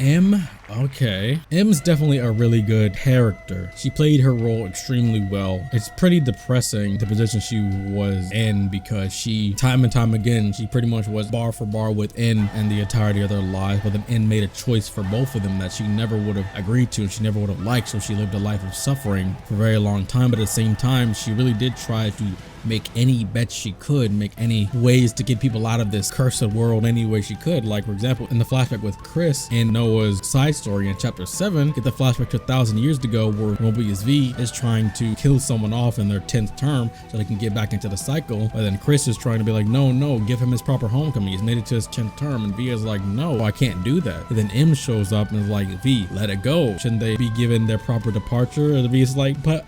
M, okay. M's definitely a really good character. She played her role extremely well. It's pretty depressing the position she was in, because she, time and time again, she pretty much was bar for bar with N and the entirety of their lives, but then N made a choice for both of them that she never would have agreed to and she never would have liked, so she lived a life of suffering for a very long time. But at the same time, she really did try to make any bets she could, make any ways to get people out of this cursed world any way she could. Like for example, in the flashback with Chris in Noah's side story in chapter 7, get the flashback to 1,000 years ago where Moebius V is trying to kill someone off in their 10th term so they can get back into the cycle, but then Chris is trying to be like, no, give him his proper homecoming. He's made it to his 10th term, and V is like, no, I can't do that. And then M shows up and is like, V, let it go. Shouldn't they be given their proper departure? And V is like, but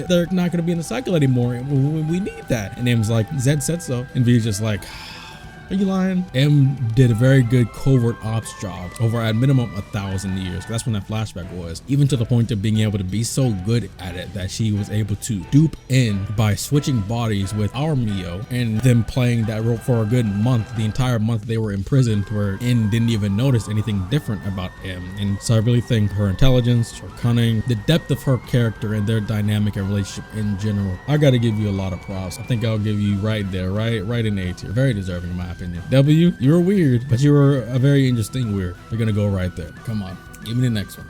they're not going to be in the cycle anymore. We need that. And M's like, Zed said so. And V's just like, are you lying? M did a very good covert ops job over at minimum 1,000 years. That's when that flashback was, even to the point of being able to be so good at it that she was able to dupe N by switching bodies with our Mio and them playing that role for a good month. The entire month they were imprisoned, where N didn't even notice anything different about M. And so I really think her intelligence, her cunning, the depth of her character and their dynamic and relationship in general, I gotta give you a lot of props. I think I'll give you right there, right in A tier. Very deserving in my opinion. W, you're weird, but you're a very interesting weird. We're gonna go right there. Come on, give me the next one.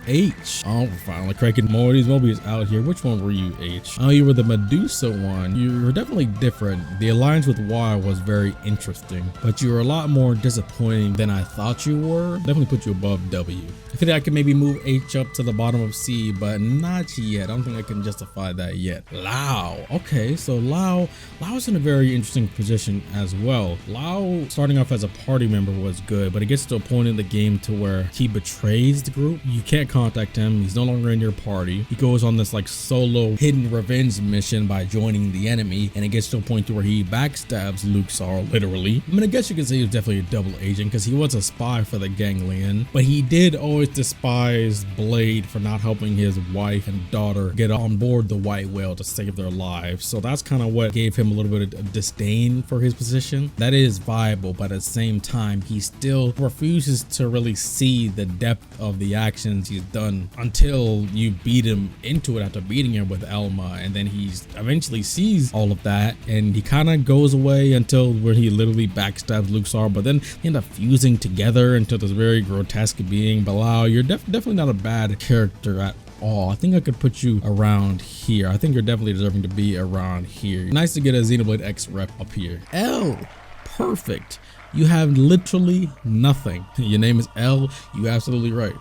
H. Oh, we're finally cracking more of these Moebius out here. Which one were you, H? Oh, you were the Medusa one. You were definitely different. The alliance with Y was very interesting, but you were a lot more disappointing than I thought you were. Definitely put you above W. I feel like I could maybe move H up to the bottom of C, but not yet. I don't think I can justify that yet. Lao. Okay, so Lao's in a very interesting position as well. Lao, starting off as a party member, was good, but it gets to a point in the game to where he betrays the group. You can't contact him. He's no longer in your party. He goes on this like solo hidden revenge mission by joining the enemy, and it gets to a point to where he backstabs Luxor, literally. I mean, I guess you could say he was definitely a double agent because he was a spy for the Ganglion, but he did always despise Blade for not helping his wife and daughter get on board the White Whale to save their lives. So that's kind of what gave him a little bit of disdain for his position. That is viable, but at the same time, he still refuses to really see the depth of the actions he's done until you beat him into it after beating him with Elma, and then he eventually sees all of that and he kind of goes away until where he literally backstabs Luxor, but then they end up fusing together into this very grotesque being. Bilal, you're definitely not a bad character at all. I think I could put you around here. I think you're definitely deserving to be around here. Nice to get a Xenoblade X rep up here. L, perfect. You have literally nothing. Your name is L. You absolutely right.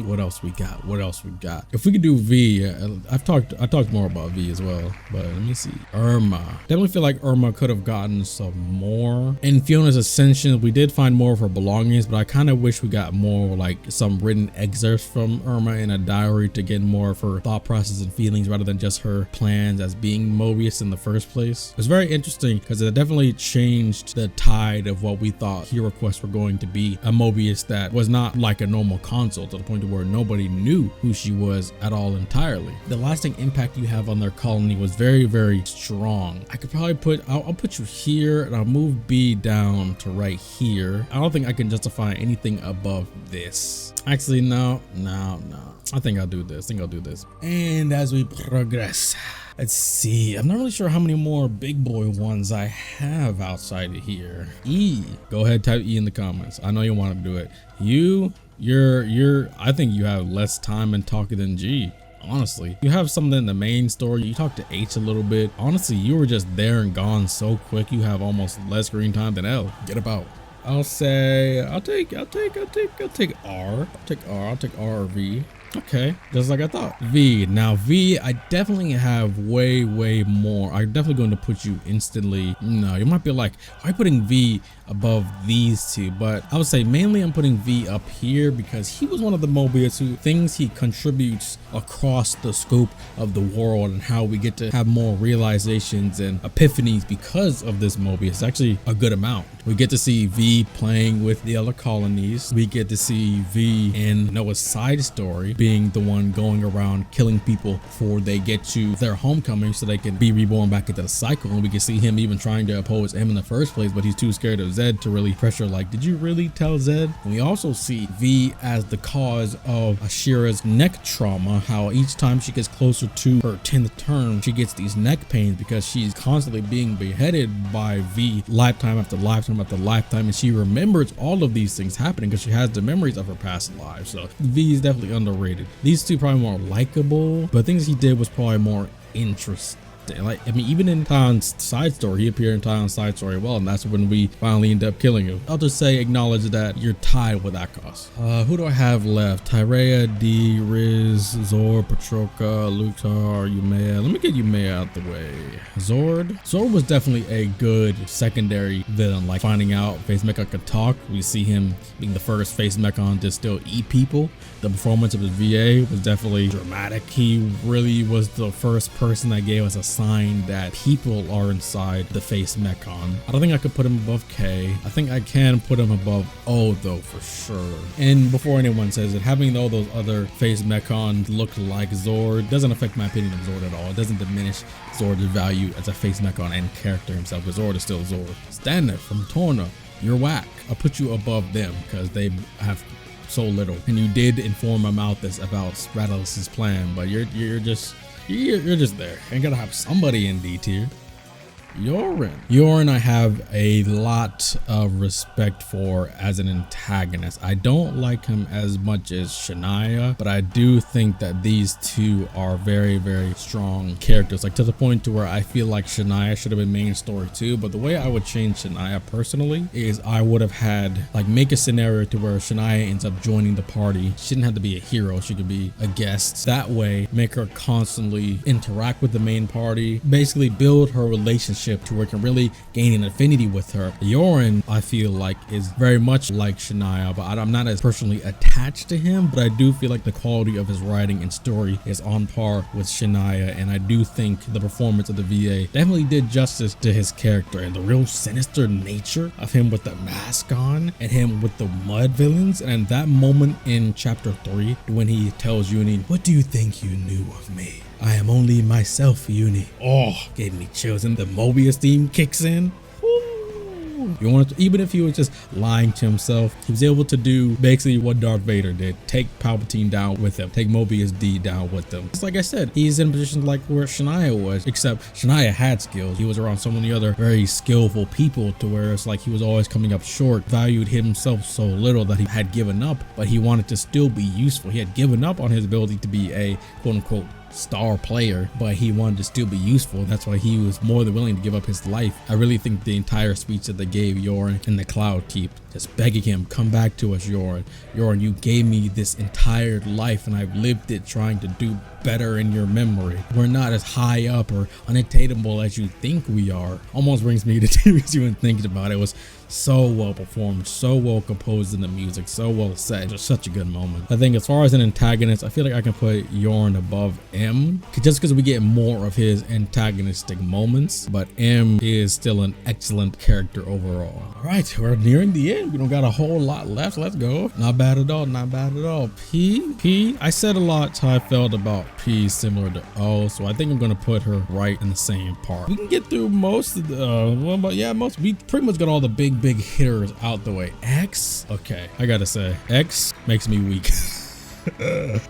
What else we got? What else we got? If we could do V, I talked more about V as well, but let me see. Irma. Definitely feel like Irma could have gotten some more. In Fiona's Ascension, we did find more of her belongings, but I kind of wish we got more like some written excerpts from Irma in a diary to get more of her thought process and feelings rather than just her plans as being Moebius in the first place. It was very interesting because it definitely changed the tide of what we thought Hero Quests were going to be. A Moebius that was not like a normal console, to the point where nobody knew who she was at all entirely. The lasting impact you have on their colony was very, very strong. I could probably I'll put you here and I'll move B down to right here. I don't think I can justify anything above this. Actually, no. I think I'll do this. And as we progress, let's see. I'm not really sure how many more big boy ones I have outside of here. E. Go ahead, type E in the comments. I know you want to do it. I think you have less time in talking than G. Honestly, you have something in the main story. You talk to H a little bit. Honestly, you were just there and gone so quick. You have almost less screen time than L. Get about. I'll say I'll take R. I'll take R or V. Okay, just like I thought. V. Now V, I definitely have way more. I'm definitely going to put you instantly. No, you might be like, why are you putting V above these two? But I would say mainly I'm putting V up here because he was one of the Moebius who things he contributes across the scope of the world, and how we get to have more realizations and epiphanies because of this Moebius. Actually a good amount. We get to see V playing with the other colonies. We get to see V in Noah's side story being the one going around killing people before they get to their homecoming so they can be reborn back into the cycle. And we can see him even trying to oppose M in the first place, but he's too scared of Zed to really pressure, like, did you really tell Zed? And we also see V as the cause of Ashira's neck trauma, how each time she gets closer to her 10th term, she gets these neck pains because she's constantly being beheaded by V lifetime after lifetime after lifetime, and she remembers all of these things happening because she has the memories of her past lives. So V is definitely underrated. These two probably more likable, but things he did was probably more interesting. Like, I mean, even in Tion's side story, he appeared in Tion's side story well, and that's when we finally end up killing him. I'll just say acknowledge that you're tied with Akos. Who do I have left? Tyrea, D, Riz, Zord, Patroka, Lutar, Umea. Let me get Umea out the way. Zord was definitely a good secondary villain, like finding out Face Mecha could talk. We see him being the first Face Mechon to still eat people. The performance of his VA was definitely dramatic. He really was the first person that gave us a sign that people are inside the Face Mechon. I don't think I could put him above K. I think I can put him above O though, for sure. And before anyone says it, having all those other Face Mechons look like Zord doesn't affect my opinion of Zord at all. It doesn't diminish Zord's value as a Face Mechon and character himself, because Zord is still Zord. Stanif from Torna, you're whack. I'll put you above them because they have so little, and you did inform Amalthus about Stratos' plan, but you're just there. Ain't gotta have somebody in D tier. Yorin I have a lot of respect for as an antagonist. I don't like him as much as Shania, but I do think that these two are very strong characters, like to the point to where I feel like Shania should have been main story too. But the way I would change Shania personally is I would have had, like, make a scenario to where Shania ends up joining the party. She didn't have to be a hero, she could be a guest. That way make her constantly interact with the main party, basically build her relationship to where it can really gain an affinity with her. Yorin, I feel like, is very much like Shania, but I'm not as personally attached to him, but I do feel like the quality of his writing and story is on par with Shania, and I do think the performance of the VA definitely did justice to his character and the real sinister nature of him with the mask on and him with the mud villains. And that moment in chapter 3 when he tells Uni, "What do you think you knew of me? I am only myself, Uni." Oh, gave me chills, and the Moebius theme kicks in. You want to, even if he was just lying to himself, he was able to do basically what Darth Vader did: take Palpatine down with him, take Moebius D down with him. Just like I said, he's in positions like where Shania was, except Shania had skills. He was around so many other very skillful people to where it's like he was always coming up short, valued himself so little that he had given up, but he wanted to still be useful. He had given up on his ability to be a quote-unquote star player, but he wanted to still be useful. That's why he was more than willing to give up his life. I really think the entire speech that they gave Yoren in the Cloud Keep, just begging him, come back to us, Yoren. Yoren, you gave me this entire life and I've lived it trying to do better in your memory. We're not as high up or unattainable as you think we are. Almost brings me to tears even thinking about it. It was so well performed, so well composed in the music, so well set. Just such a good moment. I think as far as an antagonist, I feel like I can put Yoren above M, just because we get more of his antagonistic moments, but M is still an excellent character overall. All right, we're nearing the end. We don't got a whole lot left. Let's go. Not bad at all, not bad at all. P, I said a lot how I felt about P similar to O, so I think I'm gonna put her right in the same part. We can get through most of the, we pretty much got all the big hitters out the way. X, okay, I gotta say, X makes me weak.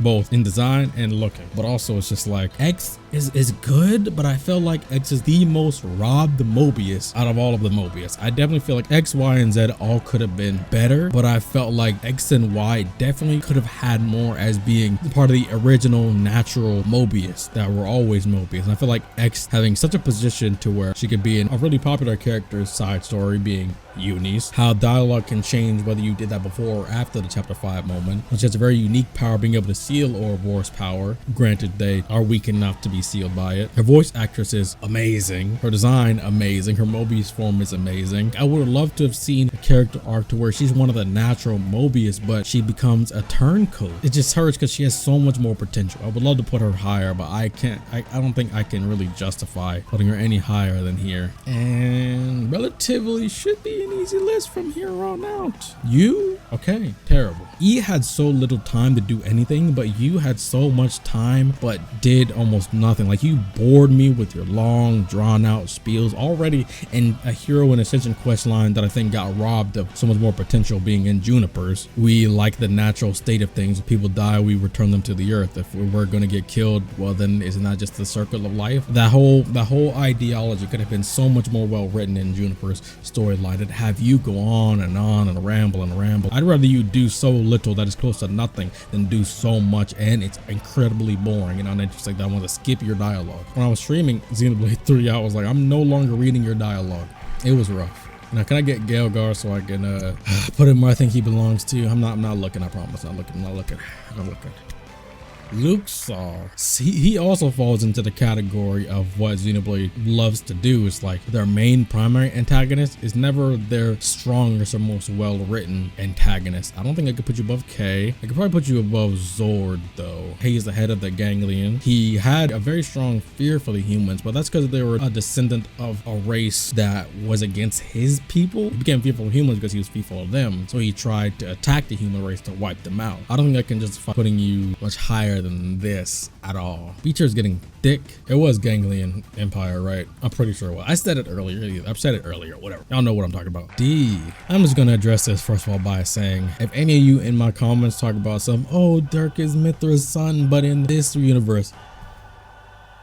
Both in design and looking, but also it's just like X is good, but I feel like X is the most robbed Moebius out of all of the Moebius. I definitely feel like X, Y, and Z all could have been better, but I felt like X and Y definitely could have had more as being part of the original natural Moebius that were always Moebius. And I feel like X having such a position to where she could be in a really popular character's side story being Unis, how dialogue can change whether you did that before or after the chapter 5 moment. She has a very unique power being able to seal Ouroboros power. Granted, they are weak enough to be sealed by it. Her voice actress is amazing. Her design, amazing. Her Moebius form is amazing. I would have loved to have seen a character arc to where she's one of the natural Moebius, but she becomes a turncoat. It just hurts because she has so much more potential. I would love to put her higher, but I can't. I don't think I can really justify putting her any higher than here. And relatively should be an easy list from here on out. You? Okay, terrible. E had so little time to do anything, but you had so much time but did almost nothing. Like, you bored me with your long drawn out spiels already in a hero and ascension quest line that I think got robbed of so much more potential being in Juniper's. We like the natural state of things. If people die, we return them to the earth. If we're going to get killed, well, then isn't that just the circle of life? That whole ideology could have been so much more well written in Juniper's storyline. It'd have you go on and ramble and ramble. I'd rather you do so little that is close to nothing than do so much and it's incredibly boring and uninteresting that I want to skip your dialogue. When I was streaming Xenoblade 3, I was like, I'm no longer reading your dialogue. It was rough. Now, can I get Gelgar so I can put him where I think he belongs to? I'm not looking, I promise. I'm not looking. Luxor. He also falls into the category of what Xenoblade loves to do. It's like their main primary antagonist is never their strongest or most well-written antagonist. I don't think I could put you above K. I could probably put you above Zord though. He is the head of the Ganglion. He had a very strong fear for the humans, but that's because they were a descendant of a race that was against his people. He became fearful of humans because he was fearful of them. So he tried to attack the human race to wipe them out. I don't think I can justify putting you much higher than this at all. Beecher is getting thick. It was Ganglion Empire, right? I'm pretty sure it was. I said it earlier. I've said it earlier, whatever. Y'all know what I'm talking about. D. I'm just gonna address this first of all by saying, if any of you in my comments talk about oh, Dirk is Mithra's son, but in this universe,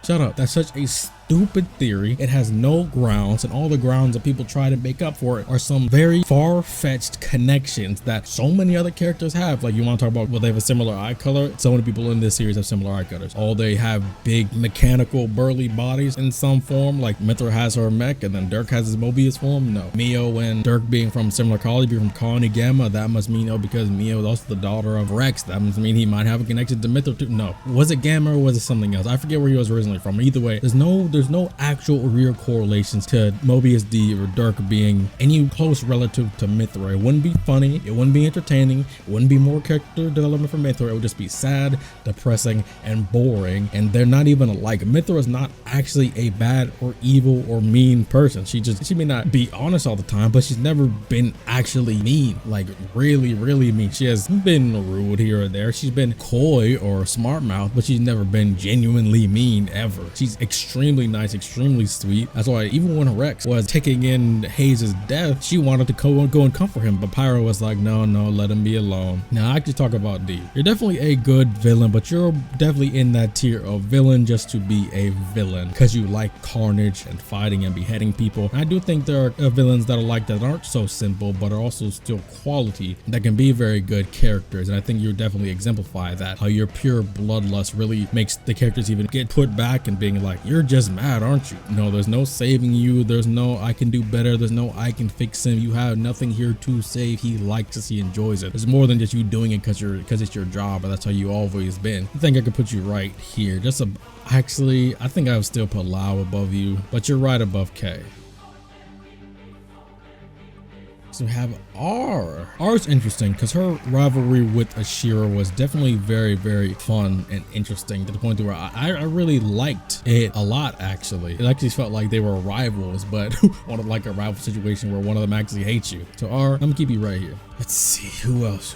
shut up. That's such a stupid theory. It has no grounds, and all the grounds that people try to make up for it are some very far-fetched connections that so many other characters have. Like, you want to talk about, well, they have a similar eye color. So many people in this series have similar eye colors. All they have big mechanical burly bodies in some form. Like Mithra has her mech, and then Dirk has his Moebius form. No. Mio and Dirk being from similar college, being from Colony Gamma, that must mean because Mio is also the daughter of Rex. That must mean he might have a connection to Mithra too. No. Was it Gamma or was it something else? I forget where he was originally from. Either way, there's no actual real correlations to Moebius D or Dirk being any close relative to Mithra. It wouldn't be funny, it wouldn't be entertaining, it wouldn't be more character development for Mithra. It would just be sad, depressing, and boring, and they're not even alike. Mithra is not actually a bad or evil or mean person. She may not be honest all the time, but she's never been actually mean, like really mean. She has been rude here or there. She's been coy or smart mouth, but she's never been genuinely mean ever. She's extremely extremely nice, extremely sweet. That's why even when Rex was taking in Hayes' death, she wanted to go and comfort him, but Pyro was like, no, let him be alone. Now I could talk about D. You're definitely a good villain, but you're definitely in that tier of villain just to be a villain because you like carnage and fighting and beheading people. And I do think there are villains that are like that aren't so simple, but are also still quality that can be very good characters. And I think you definitely exemplify that, how your pure bloodlust really makes the characters even get put back and being like, you're just mad, aren't you? No, there's no saving you. There's no I can do better. There's no I can fix him. You have nothing here to save. He likes us. He enjoys it. There's more than just you doing it because it's your job, but that's how you always been. I think I could put you right here. Actually, I think I would still put Lau above you, but you're right above K. So we have R. R's interesting because her rivalry with Ashira was definitely very, very fun and interesting to the point where I really liked it a lot, actually. It actually felt like they were rivals, but one of like a rival situation where one of them actually hates you. So R, I'm gonna keep you right here. Let's see, who else?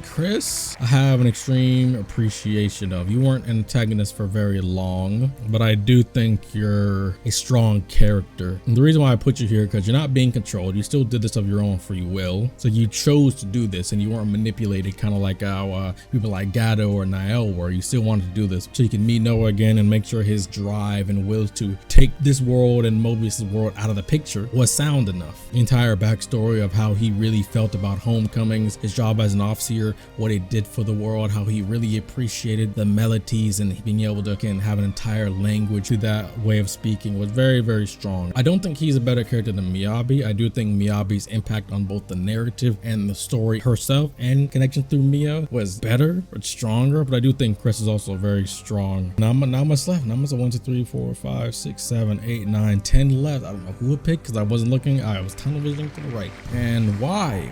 Chris, I have an extreme appreciation of. You weren't an antagonist for very long, but I do think you're a strong character. And the reason why I put you here, because you're not being controlled. You still did this of your own free will. So you chose to do this and you weren't manipulated, kind of like how people like Gato or Niall were. You still wanted to do this so you can meet Noah again and make sure his drive and will to take this world and Moebius' world out of the picture was sound enough. The entire backstory of how he really felt about Homecomings, his job as an officer, what it did for the world, how he really appreciated the melodies and being able to again have an entire language to that way of speaking was very, very strong. I don't think he's a better character than Miyabi. I do think Miyabi's impact on both the narrative and the story herself and connection through Mia was better, but stronger. But I do think Chris is also very strong. Now much left. Now much 1, 2, 3, 4, 5, 6, 7, 8, 9, 10 left. I don't know who would pick because I wasn't looking. I was tunnel visioning to the right. And why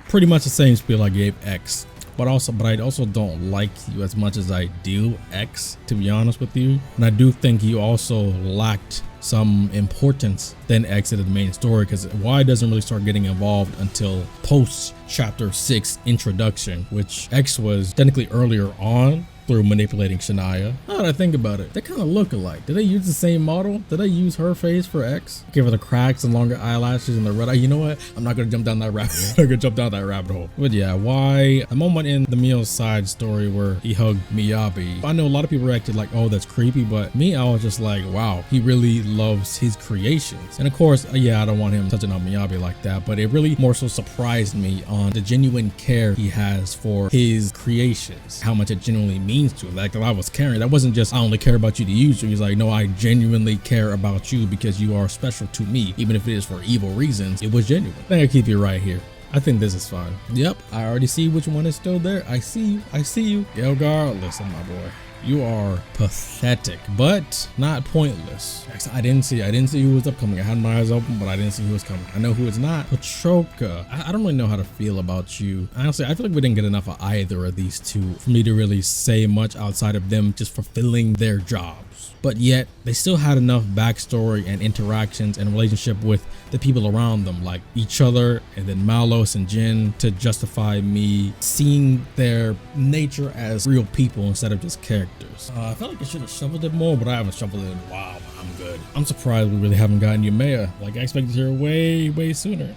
pretty much the same spiel I gave X. But I also don't like you as much as I do X, to be honest with you. And I do think you also lacked some importance than X in the main story, because Y doesn't really start getting involved until post chapter 6 introduction, which X was technically earlier on through manipulating Shania. Now that I think about it, they kind of look alike. Did they use the same model? Did they use her face for X? Give her the cracks and longer eyelashes and the red eye. You know what? I'm not gonna jump down that rabbit hole. I'm gonna jump down that rabbit hole. But yeah, why a moment in the Mio side story where he hugged Miyabi. I know a lot of people reacted like, oh, that's creepy, but me, I was just like, wow, he really loves his creations. And of course, yeah, I don't want him touching on Miyabi like that, but it really more so surprised me on the genuine care he has for his creations, how much it genuinely means to him. Like I was caring. That wasn't just I only care about you to use you. He's like, no, I genuinely care about you because you are special to me, even if it is for evil reasons. It was genuine. I think I keep you right here. I think this is fine. Yep, I already see which one is still there. I see you. Gelgar, listen, my boy. You are pathetic, but not pointless. I didn't see who was upcoming. I had my eyes open, but I didn't see who was coming. I know who it's not. Patroka. I don't really know how to feel about you. Honestly, I feel like we didn't get enough of either of these two for me to really say much outside of them just fulfilling their jobs. But yet, they still had enough backstory and interactions and relationship with the people around them, like each other and then Malos and Jin, to justify me seeing their nature as real people instead of just characters. I felt like I should have shoveled it more, but I haven't shoveled it in a while. I'm good. I'm surprised we really haven't gotten Yumea. Like I expected her way sooner.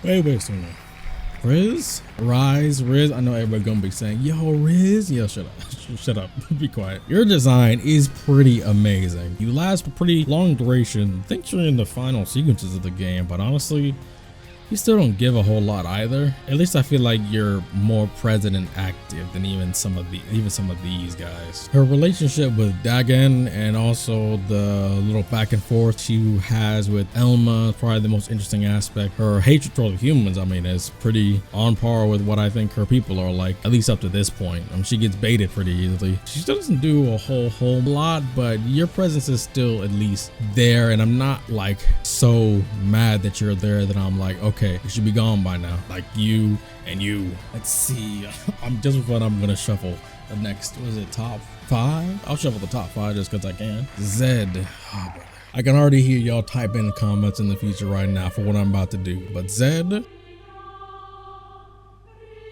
Way sooner. Riz? Riz. I know everybody gonna be saying, yo, Riz. Yo, shut up. Shut up. Be quiet. Your design is pretty amazing. You last for pretty long duration. I think you're in the final sequences of the game, but honestly, you still don't give a whole lot either. At least I feel like you're more present and active than even some of these guys. Her relationship with Dagon and also the little back and forth she has with Elma is probably the most interesting aspect. Her hatred toward the humans, I mean, is pretty on par with what I think her people are like, at least up to this point. She gets baited pretty easily. She still doesn't do a whole lot, but your presence is still at least there, and I'm not like so mad that you're there that I'm like, okay, you should be gone by now. Like you and you. Let's see. I'm just for fun. I'm gonna shuffle the next. Was it top 5? I'll shuffle the top 5 just because I can. Zed. Oh, brother. I can already hear y'all type in comments in the future right now for what I'm about to do. But Zed.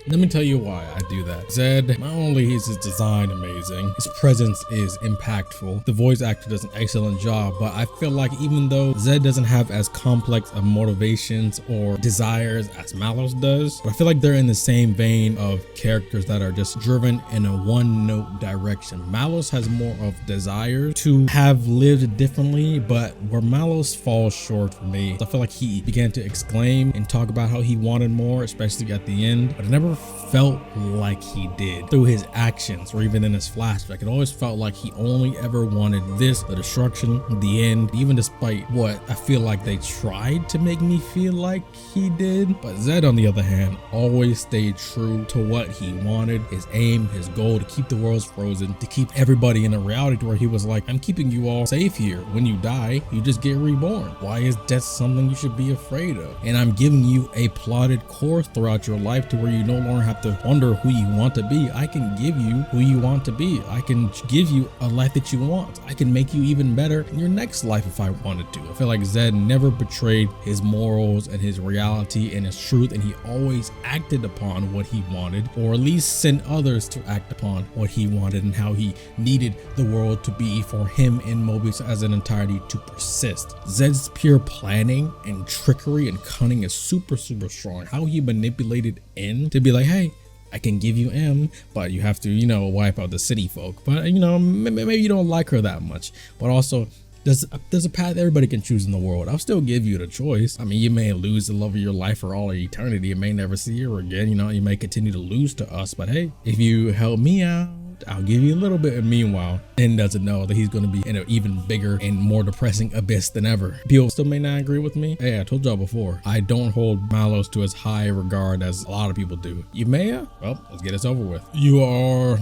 Let me tell you why I do that. Zed, not only is his design amazing, his presence is impactful. The voice actor does an excellent job, but I feel like even though Zed doesn't have as complex of motivations or desires as Malos does, but I feel like they're in the same vein of characters that are just driven in a one-note direction. Malos has more of desire to have lived differently, but where Malos falls short for me, I feel like he began to exclaim and talk about how he wanted more, especially at the end, but it never felt like he did through his actions or even in his flashback. It always felt like he only ever wanted this, the destruction, the end, even despite what I feel like they tried to make me feel like he did. But Zed, on the other hand, always stayed true to what he wanted, his aim, his goal, to keep the worlds frozen, to keep everybody in a reality to where he was like, I'm keeping you all safe here. When you die, you just get reborn. Why is death something you should be afraid of? And I'm giving you a plotted course throughout your life to where you no longer have to wonder who you want to be. I can give you who you want to be. I can give you a life that you want. I can make you even better in your next life if I wanted to. I feel like Zed never betrayed his morals and his reality and his truth, and he always acted upon what he wanted, or at least sent others to act upon what he wanted and how he needed the world to be for him and Moebius as an entirety to persist. Zed's pure planning and trickery and cunning is super strong. How he manipulated N to be like, hey, I can give you M, but you have to, you know, wipe out the city folk. But, you know, maybe you don't like her that much. But also, there's a path everybody can choose in the world. I'll still give you the choice. I mean, you may lose the love of your life for all of eternity. You may never see her again. You know, you may continue to lose to us. But hey, if you help me out, I'll give you a little bit. And meanwhile, N doesn't know that he's going to be in an even bigger and more depressing abyss than ever. People still may not agree with me. Hey, I told y'all before, I don't hold Malos to as high regard as a lot of people do. You may? Well, let's get this over with. You are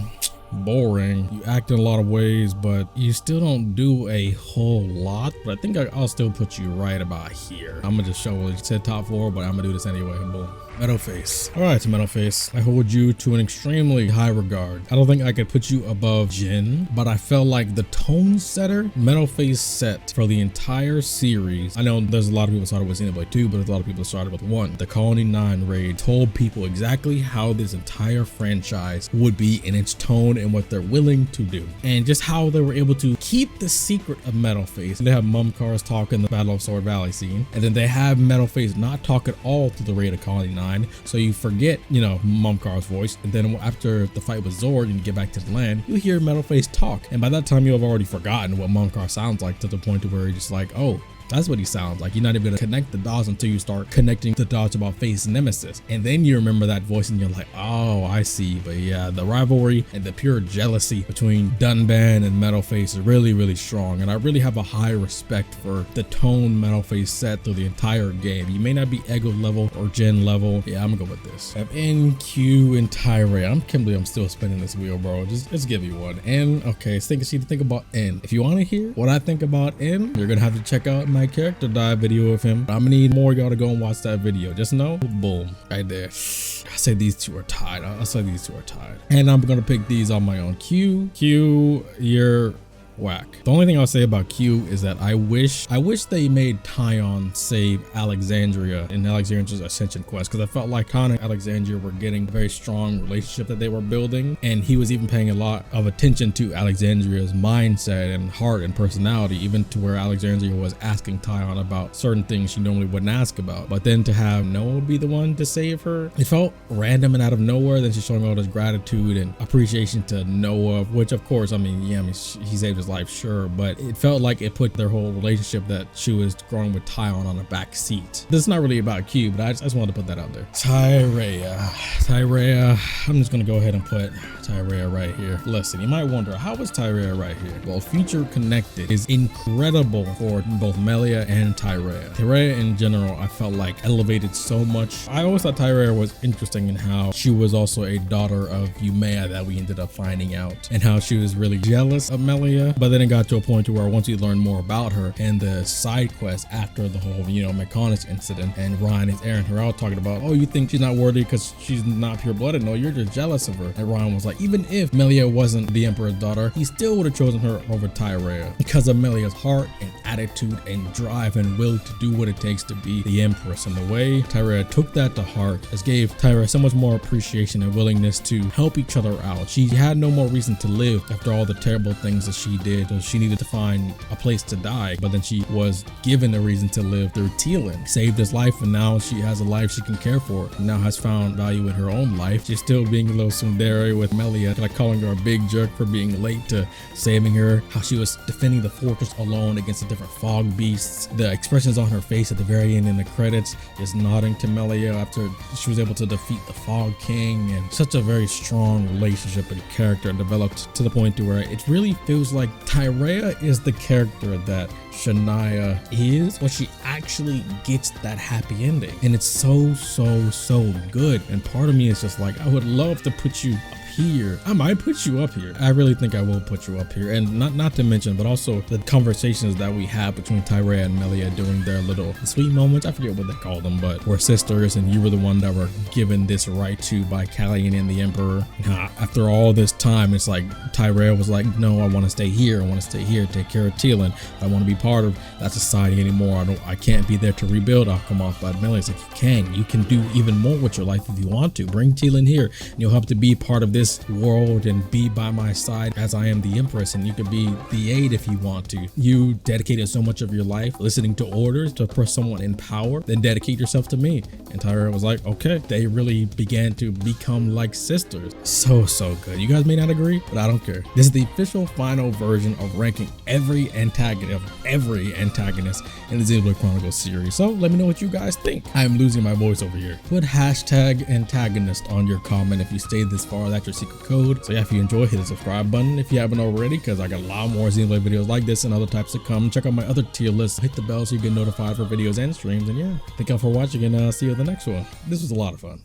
boring. You act in a lot of ways, but you still don't do a whole lot. But I think I'll still put you right about here. I'm gonna just show what you said top 4, but I'm gonna do this anyway. Boom. Metal Face. All right, Metal Face, I hold you to an extremely high regard. I don't think I could put you above Jin, but I felt like the tone setter Metal Face set for the entire series. I know there's a lot of people started with Xenoblade 2, but there's a lot of people started with 1. The Colony 9 raid told people exactly how this entire franchise would be in its tone and what they're willing to do, and just how they were able to keep the secret of Metal Face. They have Mumkar's talk in the Battle of Sword Valley scene, and then they have Metal Face not talk at all through the raid of Colony 9. So you forget, you know, Mumkar's voice, and then after the fight with Zord and you get back to the land, you hear Metal Face talk, and by that time you have already forgotten what Mumkar sounds like, to the point to where you're just like, oh, that's what he sounds like. You're not even gonna connect the dots until you start connecting the dots about Face Nemesis, and then you remember that voice and you're like, oh, I see. But yeah, the rivalry and the pure jealousy between Dunban and Metal Face is really strong, and I really have a high respect for the tone Metal Face set through the entire game. You may not be Egil level or Jin level. Yeah, I'm gonna go with this. I have N, Q, and Tyree. I can't believe I'm still spinning this wheel, bro. Just give you one. N, okay, think about N. If you want to hear what I think about N, you're gonna have to check out my character dive video of him. I'm gonna need more y'all to go and watch that video. Just know, boom, right there. I say these two are tied. I'll say these two are tied, and I'm gonna pick these on my own. Q, you're whack. The only thing I'll say about Q is that I wish they made Tyon save Alexandria in Alexandria's Ascension quest, because I felt like Tyon and Alexandria were getting a very strong relationship that they were building, and he was even paying a lot of attention to Alexandria's mindset and heart and personality, even to where Alexandria was asking Tyon about certain things she normally wouldn't ask about. But then to have Noah be the one to save her, it felt random and out of nowhere. Then she's showing all this gratitude and appreciation to Noah, which of course, I mean, yeah, he saved his life, sure, but it felt like it put their whole relationship that she was growing with Tyon on a back seat. This is not really about Q, but I just wanted to put that out there. Tyree, I'm just gonna go ahead and put Tyree right here. Listen, you might wonder, how is Tyree right here? Well, Future Connected is incredible for both Melia and Tyree. Tyree in general, I felt like elevated so much. I always thought Tyree was interesting in how she was also a daughter of Umea that we ended up finding out, and how she was really jealous of Melia. But then it got to a point to where once you learn more about her and the side quest after the whole, you know, Mekonich incident, and Ryan and Aaron Harrell talking about, oh, you think she's not worthy because she's not pure blooded? No, you're just jealous of her. And Ryan was like, even if Melia wasn't the Emperor's daughter, he still would have chosen her over Tyrell because of Melia's heart and attitude and drive and will to do what it takes to be the Empress. And the way Tyrea took that to heart just gave Tyrea so much more appreciation and willingness to help each other out. She had no more reason to live after all the terrible things that she did, so she needed to find a place to die, but then she was given a reason to live through Teal'c. Saved his life, and now she has a life she can care for, and now has found value in her own life. She's still being a little tsundere with Melia, like calling her a big jerk for being late to saving her, how she was defending the fortress alone against the different fog beasts, the expressions on her face at the very end in the credits, just nodding to Melia after she was able to defeat the Fog King. And such a very strong relationship and character developed to the point to where it really feels like Tyrea is the character that Shania is when she actually gets that happy ending, and it's so good. And part of me is just like, I would love to put you up here. I might put you up here. I really think I will put you up here. And not to mention, but also the conversations that we have between Tyrea and Melia during their little sweet moments. I forget what they call them, but we're sisters and you were the one that were given this right to by Callian and the Emperor. Now, after all this time, it's like Tyrea was like, no, I want to stay here. I want to stay here, take care of Teal'c. I don't want to be part of that society anymore. I can't be there to rebuild Akamov. But Melia's like, you can do even more with your life if you want to. Bring Teal'c here and you'll have to be part of this world and be by my side as I am the Empress, and you could be the aide if you want to. You dedicated so much of your life listening to orders to press someone in power, then dedicate yourself to me. And Tyrea was like, okay. They really began to become like sisters. So good. You guys may not agree, but I don't care. This is the official final version of ranking every antagonist in the Xenoblade Chronicles series. So let me know what you guys think. I am losing my voice over here. Put hashtag antagonist on your comment if you stayed this far. That's your secret code. So yeah, if you enjoy, hit the subscribe button if you haven't already, because I got a lot more Xenoblade videos like this and other types to come. Check out my other tier list. Hit the bell so you get notified for videos and streams. And yeah, thank y'all for watching, and see you in the next one. This was a lot of fun.